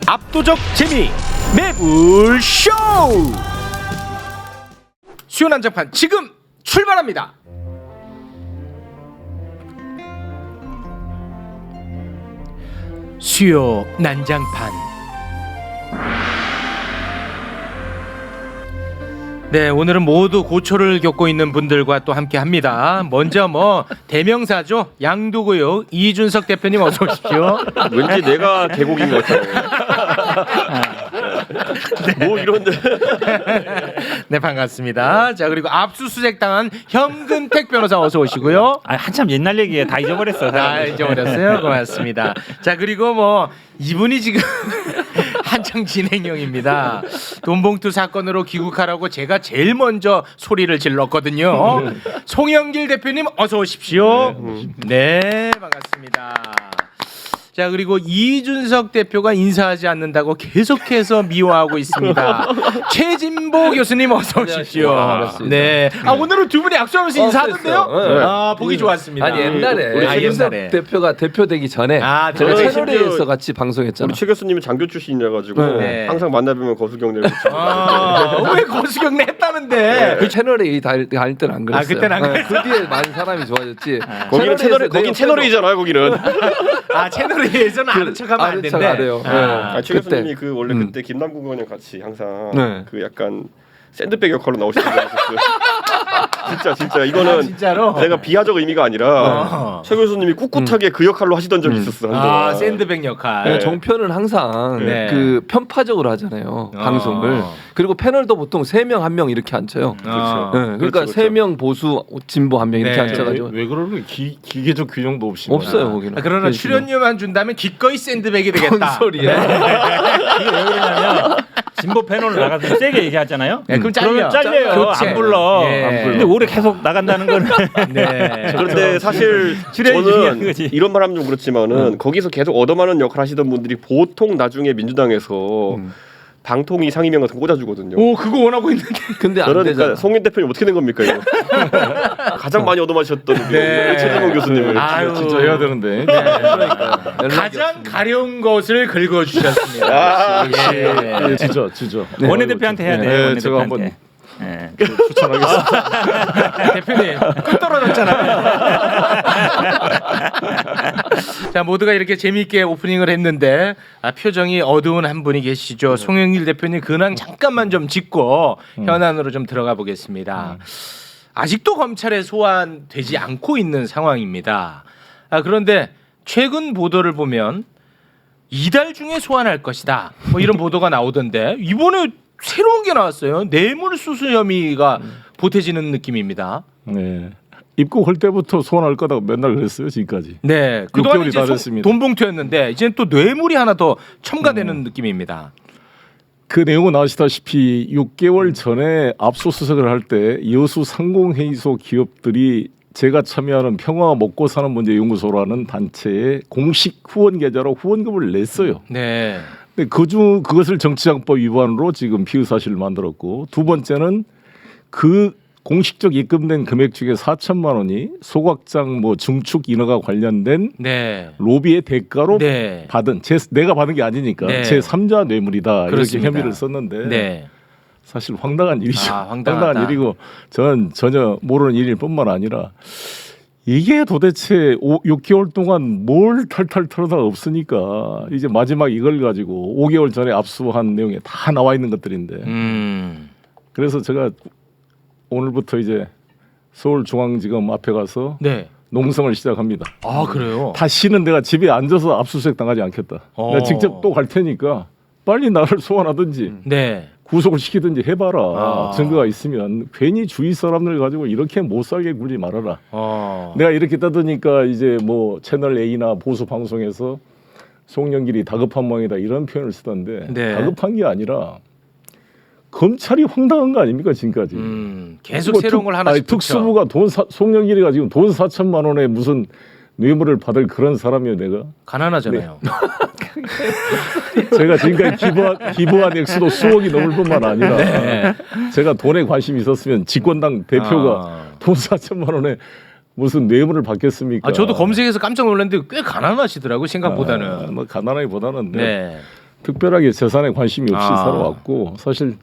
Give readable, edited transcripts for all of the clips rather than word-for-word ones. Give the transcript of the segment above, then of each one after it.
압도적 재미 매불쇼. 수요 난장판 지금 출발합니다. 수요 난장판. 네, 오늘은 모두 고초를 겪고 있는 분들과 또 함께 합니다. 먼저 대명사죠. 양두구육 이준석 대표님 어서 오십시오. 왠지 내가 계곡인 것 같아요. 뭐 이런데. 네, 반갑습니다. 자, 그리고 압수수색 당한 현근택 변호사 어서 오시고요. 한참 옛날 얘기에 다 잊어버렸어. 잊어버렸어요. 고맙습니다. 자, 그리고 이분이 지금 한창 진행형입니다. 돈봉투 사건으로 귀국하라고 제가 제일 먼저 소리를 질렀거든요. 송영길 대표님 어서 오십시오. 네, 반갑습니다. 자, 그리고 이준석 대표가 인사하지 않는다고 계속해서 미워하고 있습니다. 최진보 교수님 어서 오십시오. 네. 오늘은 두 분이 악수하면서 인사하던데요? 네. 보기 좋았습니다. 아니 옛날에 이준석 대표가 대표되기 전에 제가 채널A에서 같이 방송했잖아. 우리 최 교수님은 장교 출신이라 가지고 네. 항상 만나뵈면 거수경례를 왜 거수경례 했다는데? 그 채널A 다닐 때는 안 그랬어요. 그때는 안 그랬어요. 그 뒤에 많은 사람이 좋아졌지. 거긴 채널A잖아요. 거기는. 채널A에서는 아는 척하면 안 된대. 안 해요. 최 교수님이 원래 그때 김남국 의원님 같이 항상 네. 약간 샌드백 역할로 나오시잖아요. 진짜 이거는 진짜로? 내가 비하적 의미가 아니라 최 교수님이 꿋꿋하게 그 역할로 하시던 적이 있었어. 한동안. 샌드백 역할. 네, 정편은 항상 네. 그 편파적으로 하잖아요. 방송을. 그리고 패널도 보통 3명 1명 이렇게 앉혀요. 그렇죠. 네, 그러니까 그렇죠. 3명 보수 진보 1명 이렇게 네. 앉혀가지고 왜 그러는 기계적 규정도 없이 없어요 거기는. 그러나 출연료만 준다면 기꺼이 샌드백이 되겠다. 뭔 소리야? 이게 왜 그러냐면 진보 패널을 나가서 세게 얘기하잖아요. 네, 그럼 그러면 잘려요. 교체. 안 불러. 예. 안 불러. 근데 올해 계속 나간다는 건 네. 그런데 사실 출연이 저는 중요한 거지. 이런 말 하면 좀 그렇지만은 거기서 계속 얻어맞는 역할 하시던 분들이 보통 나중에 민주당에서 방통위 상임위원 같은 거 꽂아주거든요. 오, 그거 원하고 있는데. 근데 안 그러니까 되잖아. 송인 대표님 어떻게 된 겁니까 이거? 가장 많이 얻어맞으셨던 최재형 교수님을. 아유, 진짜 해야 되는데. 가장 가려운 것을 긁어주셨습니다. 예. 지죠. 원내대표한테 해야 돼요. 네, 제가 원내대표한테. 한번 예. 추천하겠습니다. 대표님 끝 떨어졌잖아요. 자, 모두가 이렇게 재미있게 오프닝을 했는데 표정이 어두운 한 분이 계시죠. 송영길 대표님 근황 잠깐만 좀 짚고 현안으로 좀 들어가 보겠습니다. 아직도 검찰에 소환되지 않고 있는 상황입니다. 그런데 최근 보도를 보면 이달 중에 소환할 것이다. 이런 보도가 나오던데 이번에 새로운 게 나왔어요. 뇌물수수 혐의가 보태지는 느낌입니다. 네. 입국할 때부터 소환할 거다고 맨날 그랬어요 지금까지. 네, 그동안 6개월이 이제 다 됐습니다. 돈봉투였는데 이제는 또 뇌물이 하나 더 첨가되는 느낌입니다. 그 내용은 아시다시피 6개월 전에 압수수색을 할 때 여수 상공회의소 기업들이 제가 참여하는 평화 먹고 사는 문제 연구소라는 단체에 공식 후원 계좌로 후원금을 냈어요. 네, 근데 그것을 정치자금법 위반으로 지금 피의 사실을 만들었고, 두 번째는 그 공식적 입금된 금액 중에 4천만 원이 소각장 증축 인허가 관련된 네, 로비의 대가로 네, 받은 내가 받은 게 아니니까 네. 제3자 뇌물이다. 그렇습니다. 이렇게 혐의를 썼는데 네. 사실 황당한 일이죠. 황당하다. 황당한 일이고 저는 전혀 모르는 일일 뿐만 아니라 이게 도대체 6개월 동안 뭘 탈탈 털어다 없으니까 이제 마지막 이걸 가지고 5개월 전에 압수한 내용에 다 나와 있는 것들인데 그래서 제가 오늘부터 이제 서울중앙지검 앞에 가서 네. 농성을 시작합니다. 아, 그래요? 다시는 내가 집에 앉아서 압수수색 당하지 않겠다. 내가 직접 또 갈 테니까 빨리 나를 소환하든지 네. 구속을 시키든지 해봐라. 증거가 있으면 괜히 주위 사람들 가지고 이렇게 못 살게 굴지 말아라. 내가 이렇게 따드니까 이제 채널 A나 보수 방송에서 송영길이 다급한 모양이다 이런 표현을 쓰던데 네. 다급한 게 아니라 검찰이 황당한 거 아닙니까 지금까지? 계속 새로운 걸 하나씩 특수부가 송영길이가 지금 돈 4천만 원에 무슨 뇌물을 받을 그런 사람이에요 내가? 가난하잖아요. 제가 지금까지 기부한 액수도 수억이 넘을 뿐만 아니라 네. 제가 돈에 관심이 있었으면 집권당 대표가 돈 4천만 원에 무슨 뇌물을 받겠습니까? 저도 검색해서 깜짝 놀랐는데 꽤 가난하시더라고요 생각보다는. 가난하기보다는 네. 특별하게 재산에 관심이 없이 살아왔고 사실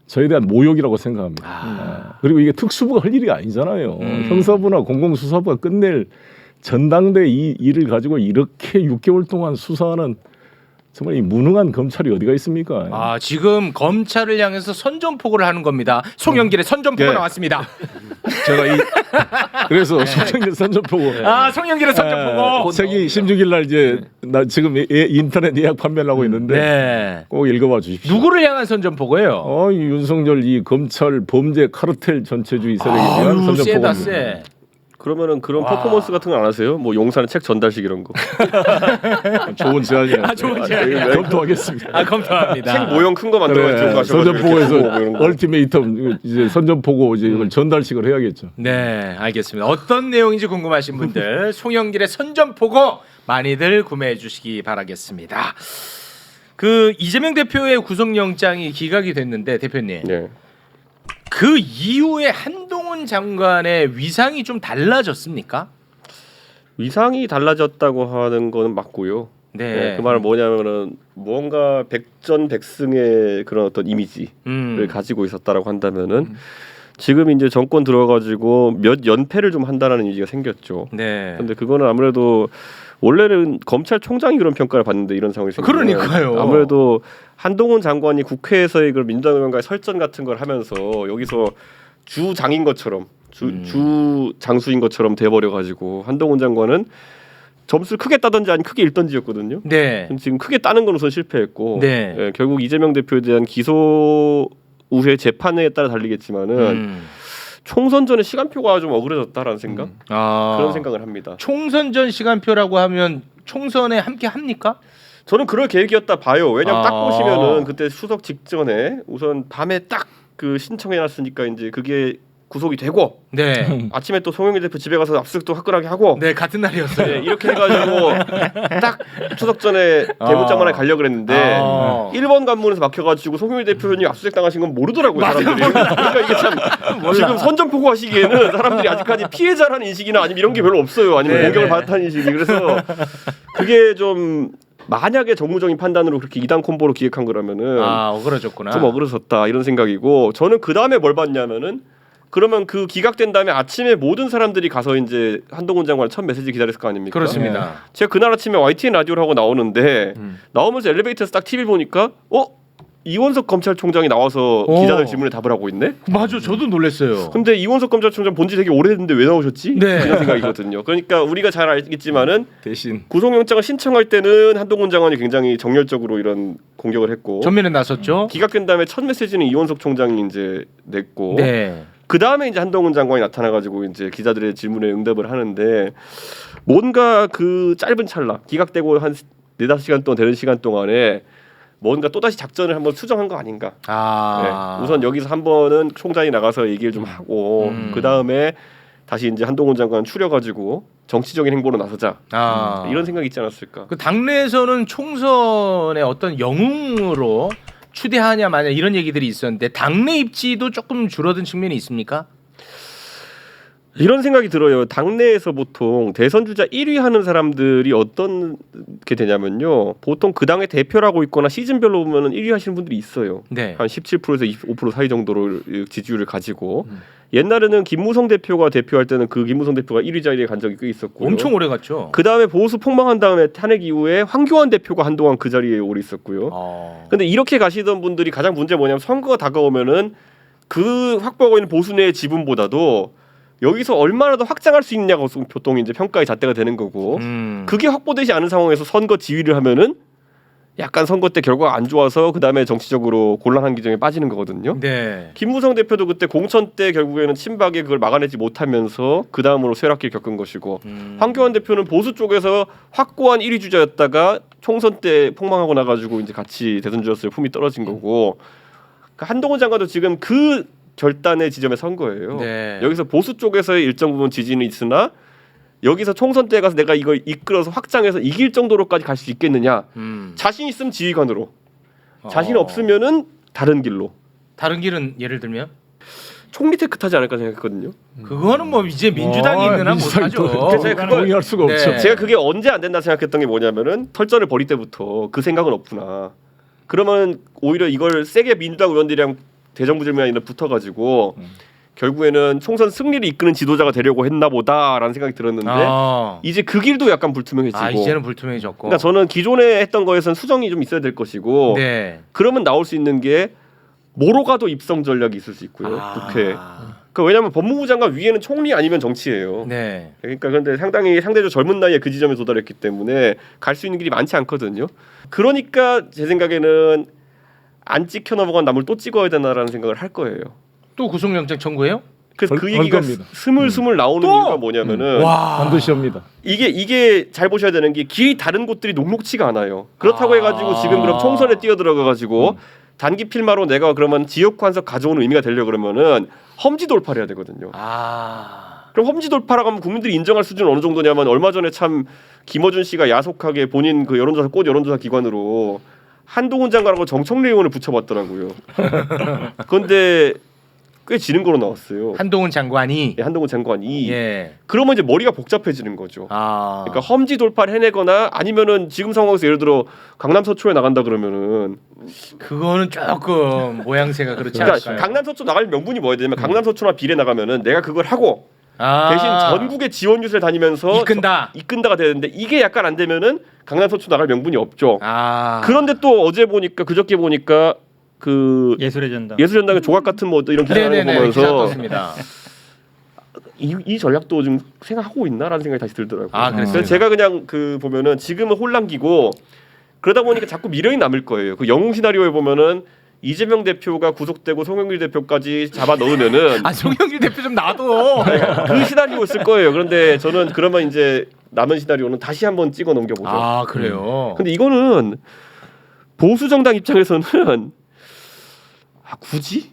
저에 대한 모욕이라고 생각합니다. 그리고 이게 특수부가 할 일이 아니잖아요. 형사부나 공공수사부가 끝낼 전당대 이 일을 가지고 이렇게 6개월 동안 수사하는 정말 이 무능한 검찰이 어디가 있습니까? 지금 검찰을 향해서 선전포고를 하는 겁니다. 송영길의 선전포고 네. 나왔습니다. 제가 그래서 송영길 선전포고 송영길의 선전포고. 책이 16일 날 이제 나 지금 인터넷 예약 판매를 하고 있는데 네. 꼭 읽어봐 주십시오. 누구를 향한 선전포고예요? 이 윤석열 이 검찰 범죄 카르텔 전체주의 세력에 대한 세다 선전포고입니다. 세. 그러면은 그런 퍼포먼스 같은 거 안 하세요? 뭐 용산 책 전달식 이런 거. 좋은 제안이에요. 좋은 제안이에요. 검토하겠습니다. 검토합니다. 책 모형 큰 거 만들어 가지고 선전포고에서 얼티메이텀 이제 선전포고 이제 이걸 전달식을 해야겠죠. 네, 알겠습니다. 어떤 내용인지 궁금하신 분들 송영길의 선전포고 많이들 구매해 주시기 바라겠습니다. 그 이재명 대표의 구속영장이 기각이 됐는데 대표님 네. 그 이후에 한동훈 장관의 위상이 좀 달라졌습니까? 위상이 달라졌다고 하는 거는 맞고요. 네. 그 말은 뭐냐면은 뭔가 백전백승의 그런 어떤 이미지를 가지고 있었다라고 한다면은 지금 이제 정권 들어가지고 몇 연패를 좀 한다라는 이미지가 생겼죠. 네. 근데 그거는 아무래도 원래는 검찰총장이 그런 평가를 받는데 이런 상황이 생기면 그러니까요. 아무래도 한동훈 장관이 국회에서의 그 민주당 의원과의 설전 같은 걸 하면서 여기서 주장인 것처럼 주 장수인 것처럼 돼버려 가지고 한동훈 장관은 점수를 크게 따든지 아니 크게 잃던지였거든요. 네. 지금 크게 따는 건 우선 실패했고 네. 예, 결국 이재명 대표에 대한 기소 우회 재판에 따라 달리겠지만은 총선 전에 시간표가 좀 억울해졌다라는 생각 그런 생각을 합니다. 총선 전 시간표라고 하면 총선에 함께 합니까? 저는 그럴 계획이었다 봐요. 왜냐면 딱 보시면은 그때 수석 직전에 우선 밤에 딱 그 신청해놨으니까 이제 그게 구속이 되고 네. 아침에 또 송영길 대표 집에 가서 압수수색도 화끈하게 하고 네, 같은 날이었어요. 네, 이렇게 해가지고 딱 추석 전에 대문짝만에 가려고 그랬는데 1번 관문에서 막혀가지고 송영길 대표님 압수수색 당하신 건 모르더라고요 사람들이. 그러니까 이게 참 지금 선전포고 하시기에는 사람들이 아직까지 피해자라는 인식이나 아니면 이런 게 별로 없어요. 아니면 공격을 받았다는 인식이. 그래서 그게 좀 만약에 정무적인 판단으로 그렇게 2단 콤보로 기획한 거라면은 억울해졌구나. 좀 억울해졌다 이런 생각이고 저는 그 다음에 뭘 봤냐면은 그러면 그 기각된 다음에 아침에 모든 사람들이 가서 이제 한동훈 장관 첫 메시지 기다렸을 거 아닙니까? 그렇습니다. 제가 그날 아침에 YTN 라디오를 하고 나오는데 나오면서 엘리베이터에서 딱 TV 보니까 이원석 검찰총장이 나와서 기자들 질문에 답을 하고 있네. 맞아, 저도 놀랐어요. 근데 이원석 검찰총장 본지 되게 오래됐는데 왜 나오셨지? 네. 이런 생각이거든요. 그러니까 우리가 잘 알겠지만은 대신 구속영장을 신청할 때는 한동훈 장관이 굉장히 정열적으로 이런 공격을 했고 전면에 나섰죠. 기각된 다음에 첫 메시지는 이원석 총장이 이제 냈고 네. 그 다음에 이제 한동훈 장관이 나타나가지고 이제 기자들의 질문에 응답을 하는데 뭔가 그 짧은 찰나 기각되고 한 4-5시간 동안 되는 시간 동안에 뭔가 또다시 작전을 한번 수정한 거 아닌가. 네. 우선 여기서 한 번은 총장이 나가서 얘기를 좀 하고 그 다음에 다시 이제 한동훈 장관 추려가지고 정치적인 행보로 나서자 이런 생각이 있지 않았을까. 그 당내에서는 총선의 어떤 영웅으로 추대하냐 마냐 이런 얘기들이 있었는데 당내 입지도 조금 줄어든 측면이 있습니까? 이런 생각이 들어요. 당내에서 보통 대선 주자 1위 하는 사람들이 어떤 게 되냐면요. 보통 그 당의 대표라고 있거나 시즌별로 보면은 1위 하시는 분들이 있어요. 네. 한 17%에서 25% 사이 정도로 지지율을 가지고 옛날에는 김무성 대표가 대표할 때는 그 김무성 대표가 1위 자리에 간 적이 꽤 있었고요. 엄청 오래 갔죠. 그 다음에 보수 폭망한 다음에 탄핵 이후에 황교안 대표가 한동안 그 자리에 오래 있었고요. 근데 이렇게 가시던 분들이 가장 문제 뭐냐면 선거가 다가오면은 그 확보하고 있는 보수 내의 지분보다도 여기서 얼마나 더 확장할 수 있냐고 보통 이제 평가의 잣대가 되는 거고 그게 확보되지 않은 상황에서 선거 지휘를 하면은 약간 선거 때 결과가 안 좋아서 그 다음에 정치적으로 곤란한 기정에 빠지는 거거든요. 네. 김무성 대표도 그때 공천 때 결국에는 친박에 그걸 막아내지 못하면서 그 다음으로 쇠락기를 겪은 것이고 황교안 대표는 보수 쪽에서 확고한 1위 주자였다가 총선 때 폭망하고 나가지고 이제 같이 대선 주자로서의 품이 떨어진 거고 한동훈 장관도 지금 그 결단의 지점에 선 거예요. 네. 여기서 보수 쪽에서의 일정 부분 지지는 있으나 여기서 총선 때 가서 내가 이걸 이끌어서 확장해서 이길 정도로까지 갈 수 있겠느냐. 자신 있으면 지휘관으로 자신 없으면은 다른 길로. 다른 길은 예를 들면 총리 테크 타지 않을까 생각했거든요. 그거는 뭐 이제 민주당이 있는 한 민주당이 못하죠. 또 그래서 제가 그걸 동의할 수가 네. 없죠. 제가 그게 언제 안 된다 생각했던 게 뭐냐면은 털전을 벌일 때부터 그 생각은 없구나. 그러면 오히려 이걸 세게 민주당 의원들이랑 대정부질문이나 붙어가지고 결국에는 총선 승리를 이끄는 지도자가 되려고 했나 보다라는 생각이 들었는데 이제 그 길도 약간 불투명해지고 이제는 불투명해졌고. 그러니까 저는 기존에 했던 거에선 수정이 좀 있어야 될 것이고 네. 그러면 나올 수 있는 게 뭐로 가도 입성 전략이 있을 수 있고요. 국회. 그러니까 왜냐하면 법무부 장관 위에는 총리 아니면 정치예요. 네. 그러니까 근데 상대적으로 젊은 나이에 그 지점에 도달했기 때문에 갈 수 있는 길이 많지 않거든요. 그러니까 제 생각에는 안 찍혀 넘어간 남을 또 찍어야 되나라는 생각을 할 거예요. 또 구속영장 청구해요? 그래서 그 걸 얘기가 겁니다. 스물스물 나오는 또? 이유가 뭐냐면은 와. 반드시 합니다. 이게 잘 보셔야 되는 게 길이 다른 곳들이 녹록치가 않아요. 그렇다고 해가지고 지금 그럼 총선에 뛰어들어가가지고 단기 필마로 내가 그러면 지역 관석 가져오는 의미가 되려 그러면은 험지 돌파를 해야 되거든요. 그럼 험지 돌파라고 하면 국민들이 인정할 수준은 어느 정도냐면 얼마 전에 참 김어준 씨가 야속하게 본인 그 여론조사 꽃 여론조사 기관으로 한동훈 장관하고 정청래 의원을 붙여봤더라고요. 그런데 꽤 지는 거로 나왔어요. 한동훈 장관이. 예, 한동훈 장관이. 예. 그러면 이제 머리가 복잡해지는 거죠. 아. 그러니까 험지 돌파를 해내거나 아니면은 지금 상황에서 예를 들어 강남 서초에 나간다 그러면은 그거는 조금 모양새가 그렇지 그러니까 않을까요? 강남 서초 나갈 명분이 뭐야 되냐면 강남 서초나 비례 나가면은 내가 그걸 하고 아. 대신 전국의 지원 유세를 다니면서 이끈다가 되는데 이게 약간 안 되면은 강남 서초 나갈 명분이 없죠. 아. 그런데 또 어제 보니까 그저께 보니까 그 예술의 전당. 예술전당의 조각 같은 뭐 이런 기사를 네네네. 기사 보면서 떴습니다. 이 전략도 좀 생각하고 있나라는 생각이 다시 들더라고요. 아, 그래서 그랬습니다. 제가 그냥 그 보면은 지금은 혼란기고 그러다 보니까 자꾸 미련이 남을 거예요. 그 영웅 시나리오에 보면은 이재명 대표가 구속되고 송영길 대표까지 잡아 넣으면은 송영길 대표 좀 놔둬. 그 시나리오 쓸 거예요. 그런데 저는 그러면 이제 남은 시나리오는 다시 한번 찍어 넘겨보죠. 아, 그래요. 근데 이거는 보수 정당 입장에서는 굳이?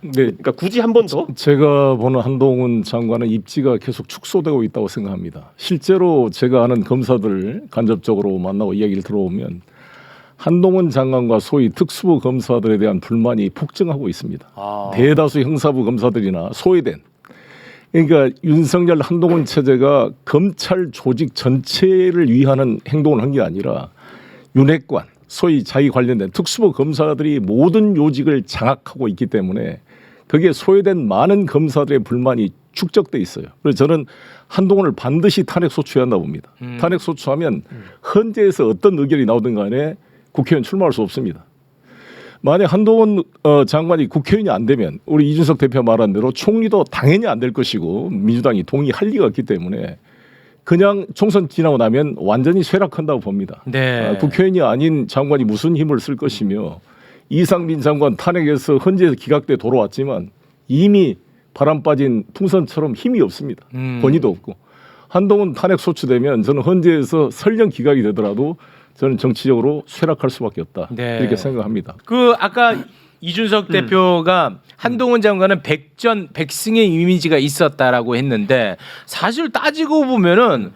네, 그러니까 굳이 한 번 더? 제가 보는 한동훈 장관의 입지가 계속 축소되고 있다고 생각합니다. 실제로 제가 아는 검사들 간접적으로 만나고 이야기를 들어보면 한동훈 장관과 소위 특수부 검사들에 대한 불만이 폭증하고 있습니다. 대다수 형사부 검사들이나 소외된 그러니까 윤석열 한동훈 체제가 검찰 조직 전체를 위하는 행동을 한 게 아니라 윤핵관 소위 자기 관련된 특수부 검사들이 모든 요직을 장악하고 있기 때문에 거기에 소외된 많은 검사들의 불만이 축적돼 있어요. 그래서 저는 한동훈을 반드시 탄핵 소추해야 한다 봅니다. 탄핵 소추하면 헌재에서 어떤 의견이 나오든 간에 국회의원 출마할 수 없습니다. 만약 한동훈 장관이 국회의원이 안 되면 우리 이준석 대표 말한 대로 총리도 당연히 안 될 것이고 민주당이 동의할 리가 없기 때문에 그냥 총선 지나고 나면 완전히 쇠락한다고 봅니다. 네. 국회의원이 아닌 장관이 무슨 힘을 쓸 것이며 이상민 장관 탄핵에서 헌재에서 기각돼 돌아왔지만 이미 바람 빠진 풍선처럼 힘이 없습니다. 권위도 없고 한동훈 탄핵 소추되면 저는 헌재에서 설령 기각이 되더라도 저는 정치적으로 쇠락할 수밖에 없다. 네. 이렇게 생각합니다. 그 아까 이준석 대표가 한동훈 장관은 백승의 이미지가 있었다라고 했는데 사실 따지고 보면은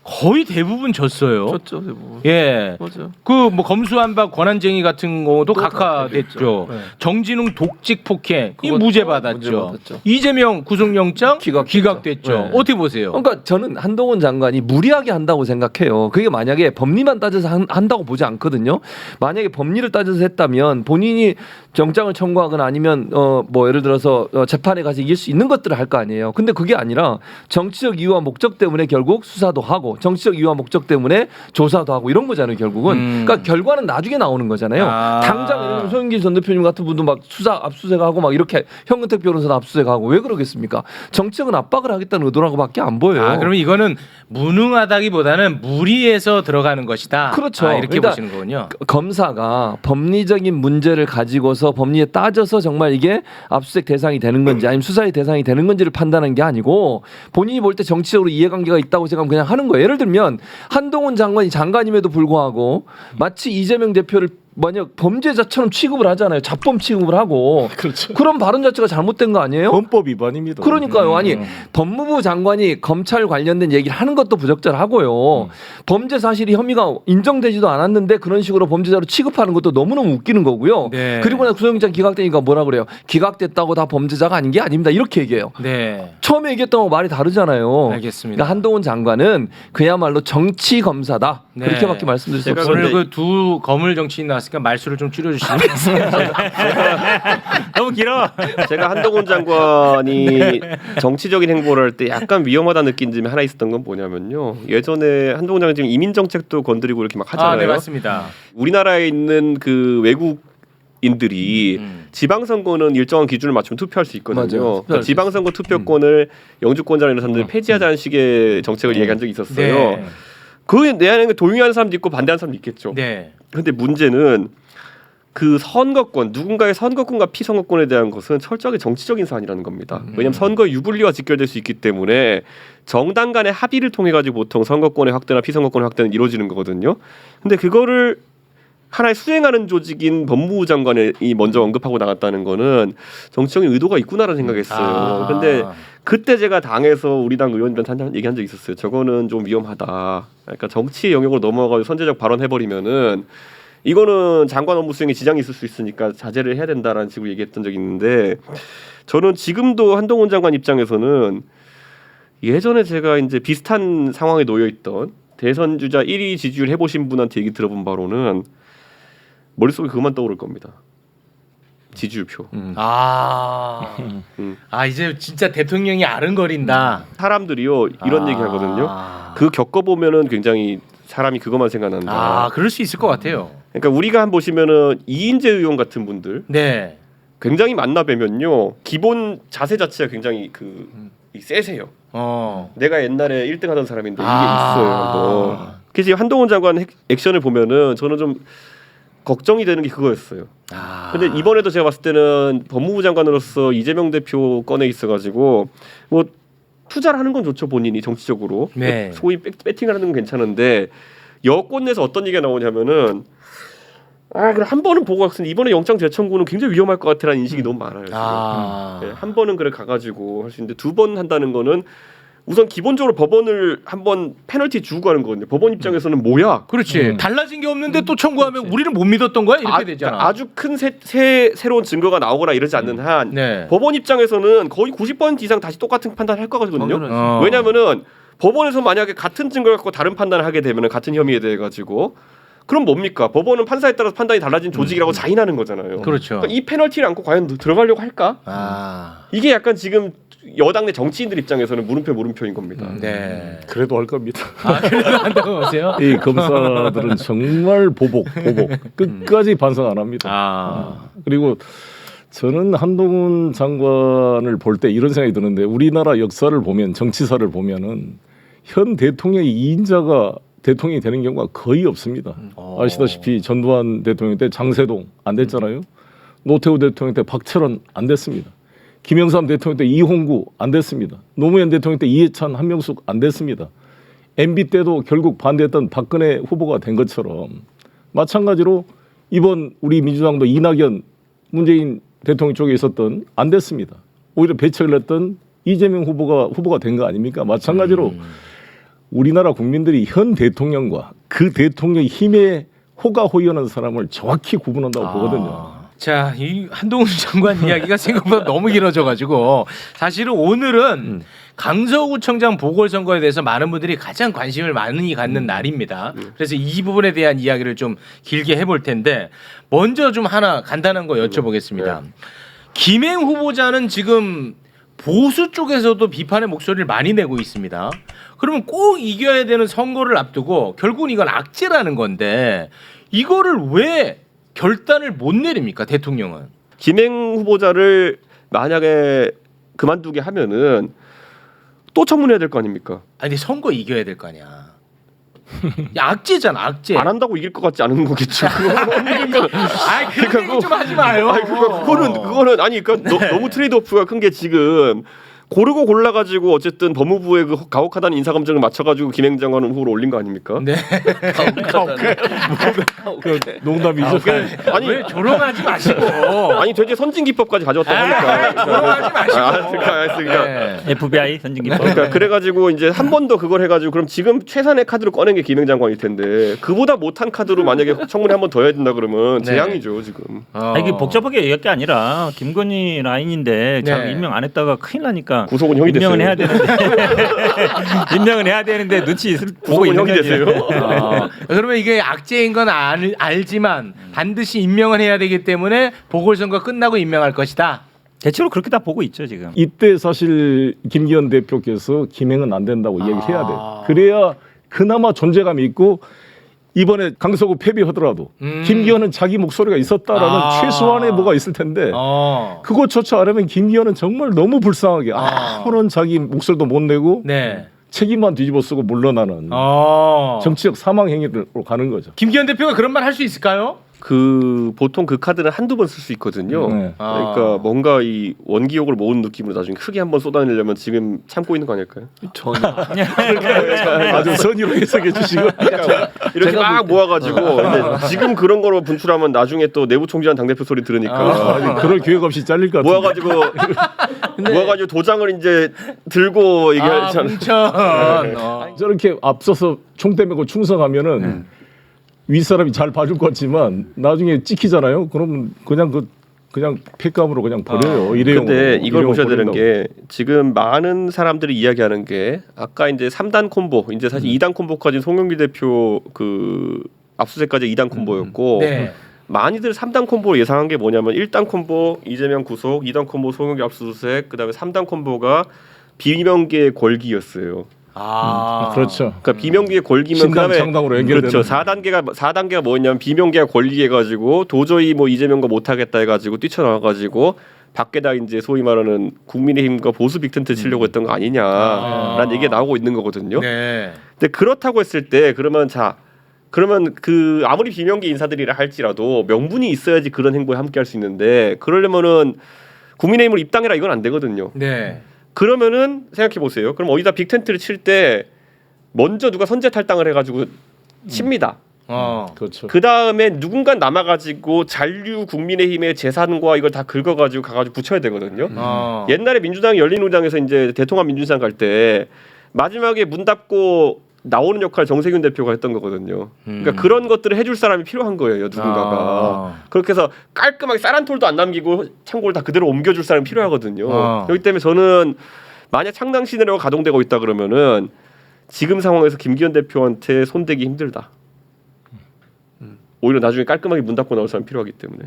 거의 대부분 졌어요. 졌죠, 대부분. 예. 맞아. 그 뭐 검수완박 권한쟁의 같은 것도 각하됐죠. 네. 정진웅 독직 폭행 이 그것도 무죄 받았죠. 무죄 받았죠. 이재명 구속영장 기각됐죠. 네. 어떻게 보세요? 그러니까 저는 한동훈 장관이 무리하게 한다고 생각해요. 그게 만약에 법리만 따져서 한다고 보지 않거든요. 만약에 법리를 따져서 했다면 본인이 영장을 청구하거나 아니면 뭐 예를 들어서 재판에 가서 이길 수 있는 것들을 할 거 아니에요. 근데 그게 아니라 정치적 이유와 목적 때문에 결국 수사도 하고 정치적 이유와 목적 때문에 조사도 하고 이런 거잖아요. 결국은. 그러니까 결과는 나중에 나오는 거잖아요. 당장 예를 들면 소영길 전 대표님 같은 분도 막 수사 압수수색하고 막 이렇게 현근택 변호사도 압수수색하고 왜 그러겠습니까? 정치적인 압박을 하겠다는 의도라고밖에 안 보여요. 그러면 이거는 무능하다기보다는 무리해서 들어가는 것이다. 그렇죠. 이렇게 그러니까 보시는 거군요. 검사가 법리적인 문제를 가지고서 법리에 따져서 정말 이게 압수수색 대상이 되는 건지 아니면 수사의 대상이 되는 건지를 판단하는 게 아니고 본인이 볼 때 정치적으로 이해관계가 있다고 생각하면 그냥 하는 거예요. 예를 들면 한동훈 장관이 장관임에도 불구하고 마치 이재명 대표를 만약 범죄자처럼 취급을 하잖아요. 자범 취급을 하고 그렇죠. 그런 발언 자체가 잘못된 거 아니에요? 헌법 위반입니다. 그러니까요. 아니 법무부 장관이 검찰 관련된 얘기를 하는 것도 부적절하고요. 범죄 사실이 혐의가 인정되지도 않았는데 그런 식으로 범죄자로 취급하는 것도 너무너무 웃기는 거고요. 네. 그리고 나 구속영장 기각되니까 뭐라 그래요? 기각됐다고 다 범죄자가 아닌 게 아닙니다. 이렇게 얘기해요. 네. 처음에 얘기했던 거 말이 다르잖아요. 알겠습니다. 그러니까 한동훈 장관은 그야말로 정치 검사다. 네. 그렇게밖에 말씀드릴 수 제가 없습니다. 오늘 그 두 거물 정치인 나왔으니까 말수를 좀 줄여주시면 너무 길어. 제가 한동훈 장관이 정치적인 행보를 할 때 약간 위험하다 느낀 점이 하나 있었던 건 뭐냐면요. 예전에 한동훈 장관이 지금 이민 정책도 건드리고 이렇게 막 하잖아요. 네 맞습니다. 우리나라에 있는 그 외국인들이 지방선거는 일정한 기준을 맞추면 투표할 수 있거든요. 맞아요. 투표할 그러니까 수 지방선거 투표권을 영주권자나 이런 사람들이 폐지하자는 식의 정책을 얘기한 적이 있었어요. 네. 그 내안에 동의하는 사람도 있고 반대하는 사람도 있겠죠. 네. 근데 문제는 그 선거권, 누군가의 선거권과 피선거권에 대한 것은 철저하게 정치적인 사안이라는 겁니다. 왜냐하면 선거 유불리와 직결될 수 있기 때문에 정당 간의 합의를 통해 가지고 보통 선거권의 확대나 피선거권의 확대는 이루어지는 거거든요. 근데 그거를 하나의 수행하는 조직인 법무부 장관이 먼저 언급하고 나갔다는 거는 정치적인 의도가 있구나라는 생각했어요. 근데 그때 제가 당에서 우리 당 의원들한테 얘기한 적이 있었어요. 저거는 좀 위험하다. 그러니까 정치 영역으로 넘어가서 선제적 발언해버리면은 이거는 장관 업무 수행에 지장이 있을 수 있으니까 자제를 해야 된다라는 식으로 얘기했던 적이 있는데 저는 지금도 한동훈 장관 입장에서는 예전에 제가 이제 비슷한 상황에 놓여 있던 대선 주자 1위 지지율 해보신 분한테 얘기 들어본 바로는 머릿속에 그것만 떠오를 겁니다. 지지율표. 이제 진짜 대통령이 아른거린다. 사람들이요 이런 얘기 하거든요. 그 겪어보면은 굉장히 사람이 그것만 생각난다. 그럴 수 있을 것 같아요. 그러니까 우리가 한 보시면은 이인재 의원 같은 분들 네. 굉장히 만나 뵈면요 기본 자세 자체가 굉장히 이 세세요. 내가 옛날에 1등 하던 사람인데 이게 있어요. 그래서 한동훈 장관 액션을 보면은 저는 좀 걱정이 되는 게 그거였어요. 근데 이번에도 제가 봤을 때는 법무부 장관으로서 이재명 대표 꺼내 있어가지고 뭐 투자를 하는 건 좋죠 본인이 정치적으로. 네. 소위 배팅을 하는 건 괜찮은데 여권 내에서 어떤 얘기가 나오냐면은 그래 한 번은 보고 갔으니 이번에 영장 재청구는 굉장히 위험할 것 같다는 인식이 너무 많아요. 지금. 네, 한 번은 그래 가가지고 할 수 있는데 두 번 한다는 거는 우선 기본적으로 법원을 한번 페널티 주고 가는 거거든요. 법원 입장에서는 뭐야? 그렇지. 달라진 게 없는데 또 청구하면 우리는 못 믿었던 거야? 이렇게 되잖아. 아주 큰 새로운 증거가 나오거나 이러지 않는 한 네. 법원 입장에서는 거의 90% 이상 다시 똑같은 판단을 할 거거든요. 왜냐하면은 법원에서 만약에 같은 증거를 갖고 다른 판단을 하게 되면은 같은 혐의에 대해 가지고 그럼 뭡니까? 법원은 판사에 따라서 판단이 달라진 조직이라고 자인하는 거잖아요. 그렇죠. 그러니까 이 페널티를 안고 과연 들어가려고 할까? 이게 약간 지금 여당 내 정치인들 입장에서는 물음표인 겁니다. 네. 그래도 할 겁니다. 그래도 한다고 보세요? 이 검사들은 정말 보복 끝까지 반성 안 합니다. 그리고 저는 한동훈 장관을 볼 때 이런 생각이 드는데 우리나라 역사를 보면 정치사를 보면은 현 대통령의 2인자가 대통령이 되는 경우가 거의 없습니다. 아시다시피 전두환 대통령 때 장세동 안 됐잖아요. 노태우 대통령 때 박철원 안 됐습니다. 김영삼 대통령 때 이홍구 안 됐습니다. 노무현 대통령 때 이해찬, 한명숙 안 됐습니다. MB 때도 결국 반대했던 박근혜 후보가 된 것처럼 마찬가지로 이번 우리 민주당도 이낙연, 문재인 대통령 쪽에 있었던 안 됐습니다. 오히려 배척을 했던 이재명 후보가 된 거 아닙니까? 마찬가지로 우리나라 국민들이 현 대통령과 그 대통령의 힘에 호가호연한 사람을 정확히 구분한다고 보거든요. 자, 이 한동훈 장관 이야기가 생각보다 너무 길어져가지고 사실은 오늘은 강서구청장 보궐선거에 대해서 많은 분들이 가장 관심을 많이 갖는 날입니다. 그래서 이 부분에 대한 이야기를 좀 길게 해볼 텐데 먼저 좀 하나 간단한 거 여쭤보겠습니다. 김행 후보자는 지금 보수 쪽에서도 비판의 목소리를 많이 내고 있습니다. 그러면 꼭 이겨야 되는 선거를 앞두고 결국은 이건 악재라는 건데 이거를 왜 결단을 못 내립니까 대통령은? 김행 후보자를 만약에 그만두게 하면은 또 청문해야 될 거 아닙니까? 아니 선거 이겨야 될 거 아니야. 야, 악재잖아 악재. 안 한다고 이길 것 같지 않은 거겠죠. 그런 얘기 좀 하지 마요. 그거는 아니 그러니까 너무 트레이드오프가 큰 게 지금 고르고 골라가지고 어쨌든 법무부의 그 가혹하다는 인사검증을 맞춰가지고 김행장관 후보로 올린 거 아닙니까? 네. 그 농담이죠. 아니 왜 조롱하지 마시고. 아니 되게 선진 기법까지 가져왔다고 하니까. 조롱하지 마시고. 그러니까 네. FBI 선진기법. 그러니까 그래가지고 이제 한 번 더 그걸 해가지고 그럼 지금 최선의 카드로 꺼낸 게 김행장관일 텐데 그보다 못한 카드로 만약에 청문회 한 번 더 해야 된다 그러면 네. 재앙이죠 지금. 이게 복잡하게 얘기할 게 아니라 김건희 라인인데 잘 네. 임명 안 했다가 큰일 나니까 구속은 형이 임명은 됐어요. 해야 되는데 임명은 해야 되는데 눈치 있을 보고 구속은 있는 형이 거지. 됐어요. 그러면 이게 악재인 건 알지만 반드시 임명을 해야 되기 때문에 보궐선거 끝나고 임명할 것이다. 대체로 그렇게 다 보고 있죠 지금. 이때 사실 김기현 대표께서 김행은 안 된다고 이야기해야 돼. 그래야 그나마 존재감이 있고 이번에 강서구 패배하더라도 김기현은 자기 목소리가 있었다라는 최소한의 뭐가 있을 텐데 그것조차 안 하면 김기현은 정말 너무 불쌍하게 아무런 자기 목소리도 못 내고 네. 책임만 뒤집어 쓰고 물러나는 정치적 사망 행위로 가는 거죠. 김기현 대표가 그런 말 할 수 있을까요? 그 보통 그 카드는 한두 번 쓸 수 있거든요. 네. 그러니까 뭔가 이 원기욕을 모은 느낌으로 나중에 크게 한번 쏟아내려면 지금 참고 있는 거 아닐까요? 전혀. 아주 선의로 해석해 주시고 그러니까 이렇게 막 모아가지고 근데 지금 그런 거로 분출하면 나중에 또 내부 총재한 당대표 소리 들으니까 그럴 기회가 없이 잘릴 것 같은데. 모아가지고 도장을 이제 들고 얘기하잖아요. 공천. 저렇게 앞서서 총대 메고 충성하면은 윗사람이 잘 봐줄 것 같지만 나중에 찍히잖아요. 그러면 그냥 폐감으로 그냥 버려요. 일회용으로. 근데 이걸 보셔야 되는 버린다고. 게 지금 많은 사람들이 이야기하는 게 아까 이제 3단 콤보 이제 사실 2단 콤보까지 송영길 대표 그 압수수색까지 2단 콤보였고 네. 많이들 3단 콤보로 예상한 게 뭐냐면 1단 콤보 이재명 구속, 2단 콤보 송영길 압수수색, 그다음에 3단 콤보가 비명계의 골기였어요. 그렇죠. 그러니까 비명계의 골기면 신당 그다음에 창당으로 연결되는. 그렇죠. 4단계가 뭐였냐면 비명계가 골기해 가지고 도저히 뭐 이재명과 못 하겠다 해 가지고 뛰쳐나와 가지고 밖에다 이제 소위 말하는 국민의힘과 보수 빅텐트 치려고 했던 거 아니냐라는 얘기가 나오고 있는 거거든요. 네. 근데 그렇다고 했을 때 그러면 그 아무리 비명계 인사들이라 할지라도 명분이 있어야지 그런 행보에 함께 할 수 있는데 그러려면은 국민의힘을 입당해라 이건 안 되거든요. 네. 그러면은 생각해 보세요. 그럼 어디다 빅텐트를 칠 때 먼저 누가 선제 탈당을 해가지고 칩니다. 그렇죠. 그 다음에 누군가 남아가지고 잔류 국민의힘의 재산과 이걸 다 긁어가지고 가가지고 붙여야 되거든요. 옛날에 민주당 열린우리당에서 이제 대통합 민주당 갈 때 마지막에 문 닫고 나오는 역할 정세균 대표가 했던 거거든요. 그러니까 그런 것들을 해줄 사람이 필요한 거예요. 누군가가. 그렇게 해서 깔끔하게 쌀 한 톨도 안 남기고 창고를 다 그대로 옮겨줄 사람이 필요하거든요. 그렇기 때문에 저는 만약 창당 시나리오가 가동되고 있다 그러면은 지금 상황에서 김기현 대표한테 손대기 힘들다. 오히려 나중에 깔끔하게 문 닫고 나올 사람이 필요하기 때문에.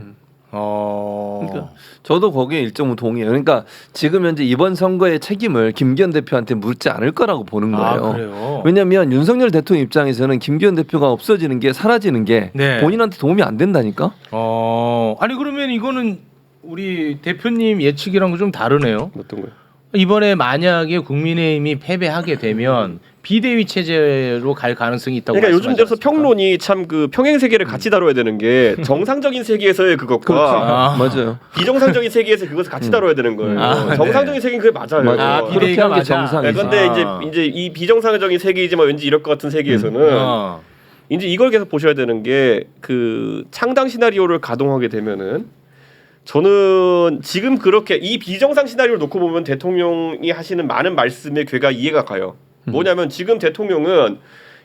그러니까 저도 거기에 일정은 동의해요. 그러니까 지금 현재 이번 선거의 책임을 김기현 대표한테 묻지 않을 거라고 보는 거예요. 그래요? 왜냐하면 윤석열 대통령 입장에서는 김기현 대표가 없어지는 게 사라지는 게 네. 본인한테 도움이 안 된다니까. 아니 그러면 이거는 우리 대표님 예측이랑 좀 다르네요. 어떤 거요? 이번에 만약에 국민의힘이 패배하게 되면 비대위 체제로 갈 가능성이 있다고. 그러니까 요즘 들어서 말씀하셨습니까? 평론이 참 그 평행 세계를 같이 다뤄야 되는 게 정상적인 세계에서의 그것과 맞아요. 비정상적인 세계에서 그것을 같이 다뤄야 되는 거예요. 정상적인 세계는 그게 맞아요. 맞아요. 비대위가 그렇게 하는 게 맞아. 정상이지. 근데 이제 이 비정상적인 세계이지만 왠지 이럴 것 같은 세계에서는 이제 이걸 계속 보셔야 되는 게 그 창당 시나리오를 가동하게 되면은 저는 지금 그렇게 이 비정상 시나리오를 놓고 보면 대통령이 하시는 많은 말씀의 괴가 이해가 가요. 뭐냐면 지금 대통령은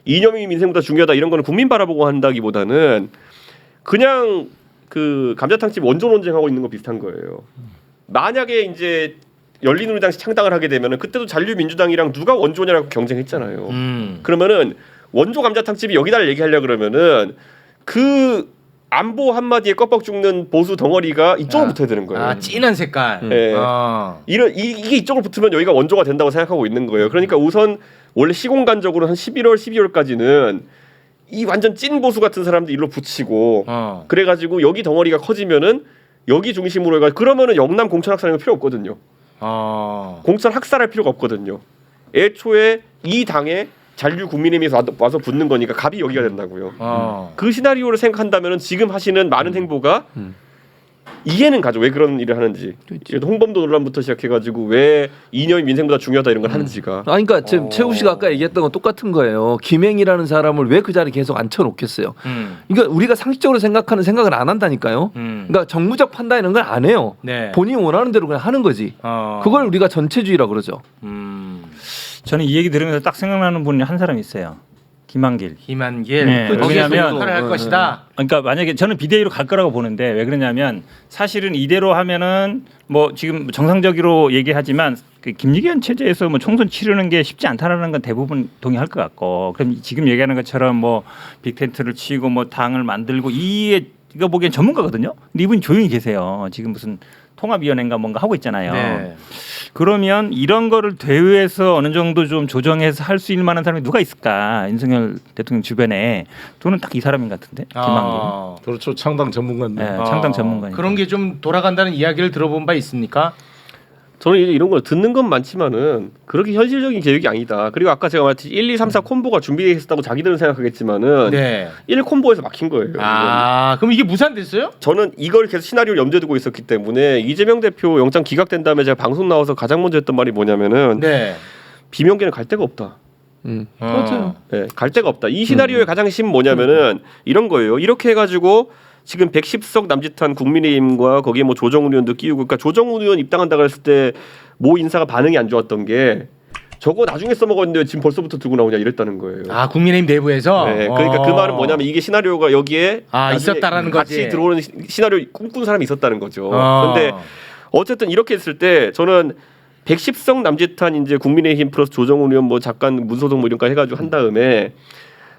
이념이 민생보다 중요하다 이런 거는 국민 바라보고 한다기보다는 그냥 그 감자탕집 원조 논쟁하고 있는 거 비슷한 거예요. 만약에 이제 열린우리당이 창당을 하게 되면은 그때도 잔류민주당이랑 누가 원조냐라고 경쟁했잖아요. 그러면은 원조 감자탕집이 여기다를 얘기하려 그러면은 그 안보 한마디에 껍벅 죽는 보수 덩어리가 이쪽으로 붙어야 되는 거예요. 진한 색깔. 네. 이게 이쪽으로 붙으면 여기가 원조가 된다고 생각하고 있는 거예요. 그러니까 우선 원래 시공간적으로 한 11월, 12월까지는 이 완전 찐 보수 같은 사람들 일로 붙이고 그래가지고 여기 덩어리가 커지면은 여기 중심으로 해가 그러면은 영남 공천 학살하는 거 필요 없거든요. 공천 학살할 필요가 없거든요. 애초에 이 당에 잔류 국민의힘에서 와서 붙는 거니까 갑이 여기가 된다고요. 그 시나리오를 생각한다면 지금 하시는 많은 행보가 이해는 가죠. 왜 그런 일을 하는지. 홍범도 논란부터 시작해가지고 왜 이념이 민생보다 중요하다 이런 걸 하는지가. 그러니까 지금 최우 씨가 아까 얘기했던 건 똑같은 거예요. 김행이라는 사람을 왜 그 자리에 계속 앉혀놓겠어요. 그러니까 우리가 상식적으로 생각하는 생각을 안 한다니까요. 그러니까 정무적 판단 이런 걸 안 해요. 네. 본인이 원하는 대로 그냥 하는 거지. 그걸 우리가 전체주의라 그러죠. 저는 이 얘기 들으면서 딱 생각나는 분이 한 사람 있어요. 김한길. 김한길. 네. 거기에서 왜냐하면- 역할을 할 것이다. 그러니까 만약에 저는 비대위로 갈 거라고 보는데 왜 그러냐면 사실은 이대로 하면은 뭐 지금 정상적으로 얘기하지만 그 김기현 체제에서 뭐 총선 치르는 게 쉽지 않다라는 건 대부분 동의할 것 같고 그럼 지금 얘기하는 것처럼 뭐 빅텐트를 치고 뭐 당을 만들고 이거 보기엔 전문가거든요. 근데 이분이 조용히 계세요. 지금 무슨 통합위원회인가 뭔가 하고 있잖아요. 네. 그러면 이런 거를 대회에서 어느 정도 좀 조정해서 할 수 있을 만한 사람이 누가 있을까? 윤석열 대통령 주변에 저는 딱 이 사람인 것 같은데 김한길. 그렇죠. 창당 전문가인데. 네, 창당 전문가니까. 그런 게 좀 돌아간다는 이야기를 들어본 바 있습니까? 저는 이제 이런 걸 듣는 건 많지만은 그렇게 현실적인 계획이 아니다. 그리고 아까 제가 말했듯이 1, 2, 3, 4 콤보가 준비되어 있었다고 자기들은 생각하겠지만은 네. 1 콤보에서 막힌 거예요. 아, 그럼 이게 무산됐어요? 저는 이걸 계속 시나리오를 염두에 두고 있었기 때문에 이재명 대표 영장 기각된 다음에 제가 방송 나와서 가장 먼저 했던 말이 뭐냐면은 네. 비명계는 갈 데가 없다. 맞아요. 네, 갈 데가 없다. 이 시나리오의 가장 핵심 뭐냐면은 이런 거예요. 이렇게 해가지고 지금 110석 남짓한 국민의힘과 거기에 뭐 조정훈 의원도 끼우고, 그러니까 조정훈 의원 입당한다고 했을 때 모 인사가 반응이 안 좋았던 게 저거 나중에 써먹었는데 왜 지금 벌써부터 들고 나오냐 이랬다는 거예요. 아, 국민의힘 내부에서. 네, 그러니까 그 말은 뭐냐면 이게 시나리오가 여기에 아, 나중에 있었다라는 같이 거지. 들어오는 시나리오 꿈꾼 사람이 있었다는 거죠. 어. 근데 어쨌든 이렇게 했을 때 저는 110석 남짓한 이제 국민의힘 플러스 조정훈 의원 뭐 잠깐 문소속 뭐 이런 거 해가지고 한 다음에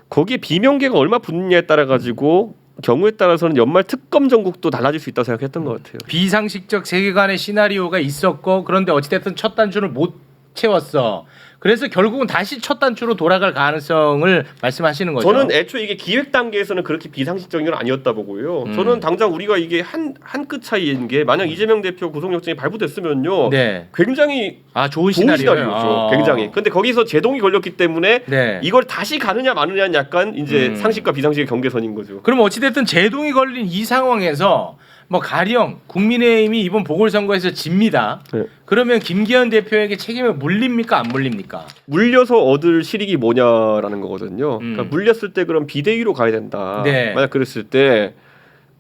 거기에 비명계가 얼마 붙느냐에 따라 가지고 경우에 따라서는 연말 특검 전국도 달라질 수 있다고 생각했던 것 같아요. 비상식적 세계관의 시나리오가 있었고 그런데 어찌됐든 첫 단추를 못 채웠어. 그래서 결국은 다시 첫 단추로 돌아갈 가능성을 말씀하시는 거죠. 저는 애초에 이게 기획 단계에서는 그렇게 비상식적인 건 아니었다 보고요. 저는 당장 우리가 이게 한 끗 차이인 게 만약 이재명 대표 구속영장이 발부됐으면요. 네. 굉장히 아, 좋은 좋은 시나리오죠. 시나리오죠. 굉장히. 근데 거기서 제동이 걸렸기 때문에 네. 이걸 다시 가느냐 마느냐는 약간 이제 상식과 비상식의 경계선인 거죠. 그럼 어찌됐든 제동이 걸린 이 상황에서 뭐 가령 국민의힘이 이번 보궐선거에서 집니다. 네. 그러면 김기현 대표에게 책임을 물립니까 안 물립니까? 물려서 얻을 실익이 뭐냐라는 거거든요. 그러니까 물렸을 때 그럼 비대위로 가야 된다. 네. 만약 그랬을 때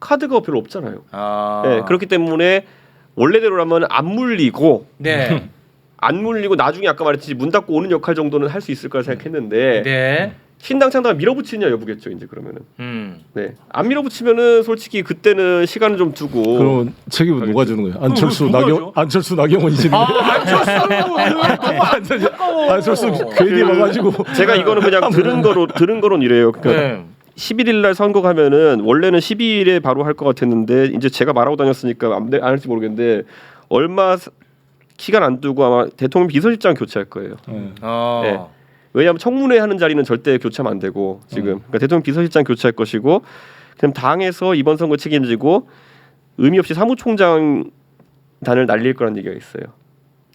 카드가 별로 없잖아요. 아. 네, 그렇기 때문에 원래대로라면 안 물리고 네. 안 물리고 나중에 아까 말했듯이 문 닫고 오는 역할 정도는 할 수 있을 거라 생각했는데 네. 신당 창당 밀어붙이냐 여부겠죠 이제 그러면은. 음. 네, 안 밀어붙이면은 솔직히 그때는 시간을 좀 두고. 그럼 책임은 누가 주는 거예요? 안철수 누가 나경 줘? 안철수 나경원이 지는 아, 거예요? 안철수 괜히 와가지고 제가 이거는 그냥 들은 거론 이래요. 그러니까 네. 11일 날 선거 가면은 원래는 12일에 바로 할 것 같았는데 이제 제가 말하고 다녔으니까 안 할지 모르겠는데 얼마 기간 안 두고 아마 대통령 비서실장 교체할 거예요. 어. 네. 왜냐하면 청문회 하는 자리는 절대 교체하면 안 되고 지금 그러니까 대통령 비서실장 교체할 것이고 그럼 당에서 이번 선거 책임지고 의미 없이 사무총장 단을 날릴 거라는 얘기가 있어요.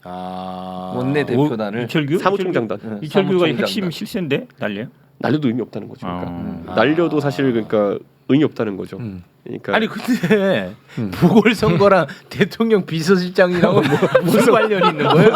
아. 원내 대표단을 이철규 사무총장단 이철규가 사무총장단. 핵심 실세인데 날려요? 날려도 의미 없다는 거죠. 그러니까 날려도 사실 그러니까 의미 없다는 거죠. 그러니까 아니 근데 보궐선거랑 대통령 비서실장이랑은 무슨 관련이 있는 거예요?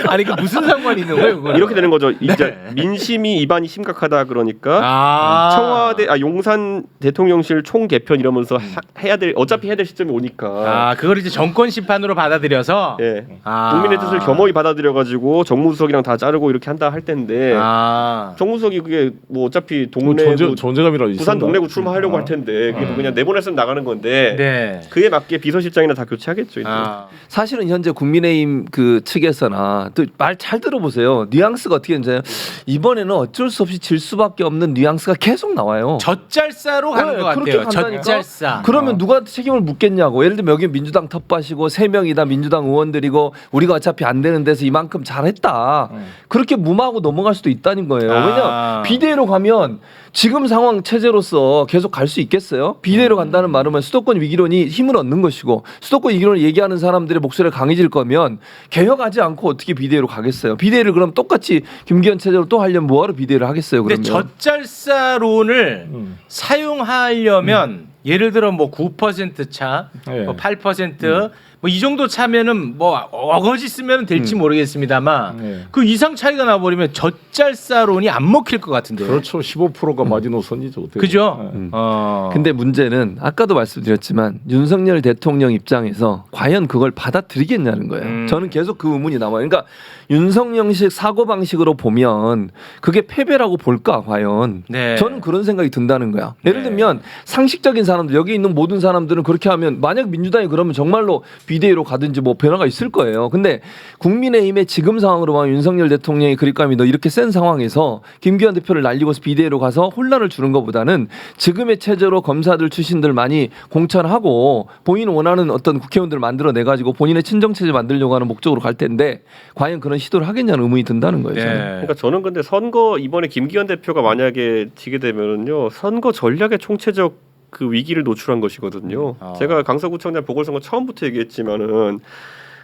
아니 그 무슨 상관이 있는 거예요? 그거는? 이렇게 되는 거죠. 이제 민심이 이반이 심각하다 그러니까 아. 청와대 용산 대통령실 총 개편 이러면서 해야 될 어차피 해야 될 시점이 오니까 아 그걸 이제 정권 심판으로 받아들여서 예. 아. 국민의 뜻을 겸허히 받아들여 가지고 정무수석이랑 다 자르고 이렇게 한다 할 텐데 아. 정무수석이 그게 뭐 어차피 뭐 동네 존재감이라도 부산 있었나? 동래구 출마하려고 할 텐데 그게 뭐 그냥 내보냈으면 나가는 건데 네. 그에 맞게 비서실장이나 다 교체하겠죠. 이제. 아. 사실은 현재 국민의힘 그 측에서나 또 말 잘 들어보세요. 뉘앙스가 어떻게 되는지 이번에는 어쩔 수 없이 질 수밖에 없는 뉘앙스가 계속 나와요. 젖잘싸로 가는 네, 것 그렇게 같아요. 간다니까? 젖잘싸. 그러면 누가 책임을 묻겠냐고. 예를 들면 여기 민주당 텃밭이고 3명이다 민주당 의원들이고 우리가 어차피 안 되는 데서 이만큼 잘했다. 그렇게 무마하고 넘어갈 수도 있다는 거예요. 아. 왜냐 비대위로 가면 지금 상황 체제로서 계속 갈 수 있겠어요? 비대위로 간다는 말은 수도권 위기론이 힘을 얻는 것이고 수도권 위기론을 얘기하는 사람들의 목소리가 강해질 거면 개혁하지 않고 어떻게 비대위로 가겠어요? 비대위를 그럼 똑같이 김기현 체제로 또 하려면 뭐하러 비대위를 하겠어요? 근데 그러면 젖잘싸론을 사용하려면 예를 들어 뭐 9% 차, 네. 뭐 8%, 뭐 이 정도 차면은 뭐 어거지 쓰면 될지 모르겠습니다만 네. 그 이상 차이가 나버리면 젖잘싸론이 안 먹힐 것 같은데요. 그렇죠. 15%가 마지노선이죠. 어떻게 그죠? 보면. 근데 문제는 아까도 말씀드렸지만 윤석열 대통령 입장에서 과연 그걸 받아들이겠냐는 거예요. 저는 계속 그 의문이 남아요. 그러니까 윤석열식 사고 방식으로 보면 그게 패배라고 볼까 과연? 네. 저는 그런 생각이 든다는 거야. 예를 들면 상식적인 사람들 여기 있는 모든 사람들은 그렇게 하면 만약 민주당이 그러면 정말로 비대위로 가든지 뭐 변화가 있을 거예요. 근데 국민의힘의 지금 상황으로 보면 윤석열 대통령이 그립감이 너 이렇게 센 상황에서 김기현 대표를 날리고서 비대위로 가서 혼란을 주는 것보다는 지금의 체제로 검사들 출신들 많이 공천하고 본인 원하는 어떤 국회의원들을 만들어내 가지고 본인의 친정 체제 만들려고 하는 목적으로 갈 텐데 과연 그런 시도를 하겠냐는 의문이 든다는 거예요. 저는. 그러니까 저는 근데 선거 이번에 김기현 대표가 만약에 지게 되면은요 선거 전략의 총체적 그 위기를 노출한 것이거든요. 제가 강서구청장 보궐선거 처음부터 얘기했지만은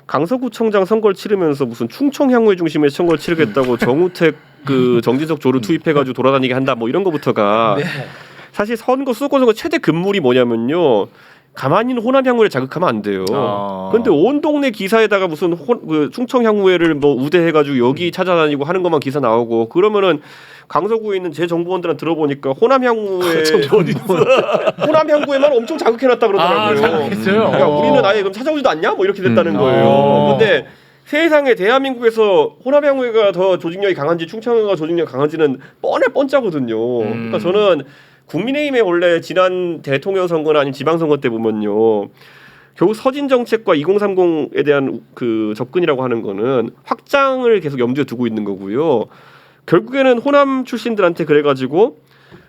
강서구청장 선거를 치르면서 무슨 충청 향후회 중심의 선거를 치르겠다고 정우택 그 정진석 조를 투입해가지고 돌아다니게 한다 뭐 이런 거부터가 사실 선거 수도권 선거 최대 금물이 뭐냐면요. 가만히 있는 호남 향후회를 자극하면 안 돼요. 근데 온 동네 기사에다가 무슨 그 충청 향후회를 뭐 우대해가지고 여기 찾아다니고 하는 것만 기사 나오고 그러면은 강서구에 있는 제 정보원들한테 들어보니까 호남 향후회 호남 향후회만 엄청 자극해놨다 그러더라고요. 자극했어요. 야, 우리는 아예 그럼 찾아오지도 않냐? 뭐 이렇게 됐다는 거예요. 근데 세상에 대한민국에서 호남 향후회가 더 조직력이 강한지 충청가 조직력이 강한지는 뻔짜거든요. 그러니까 저는 국민의힘의 원래 지난 대통령 선거나 아니면 지방선거 때 보면요. 결국 서진 정책과 2030에 대한 그 접근이라고 하는 거는 확장을 계속 염두에 두고 있는 거고요. 결국에는 호남 출신들한테 그래가지고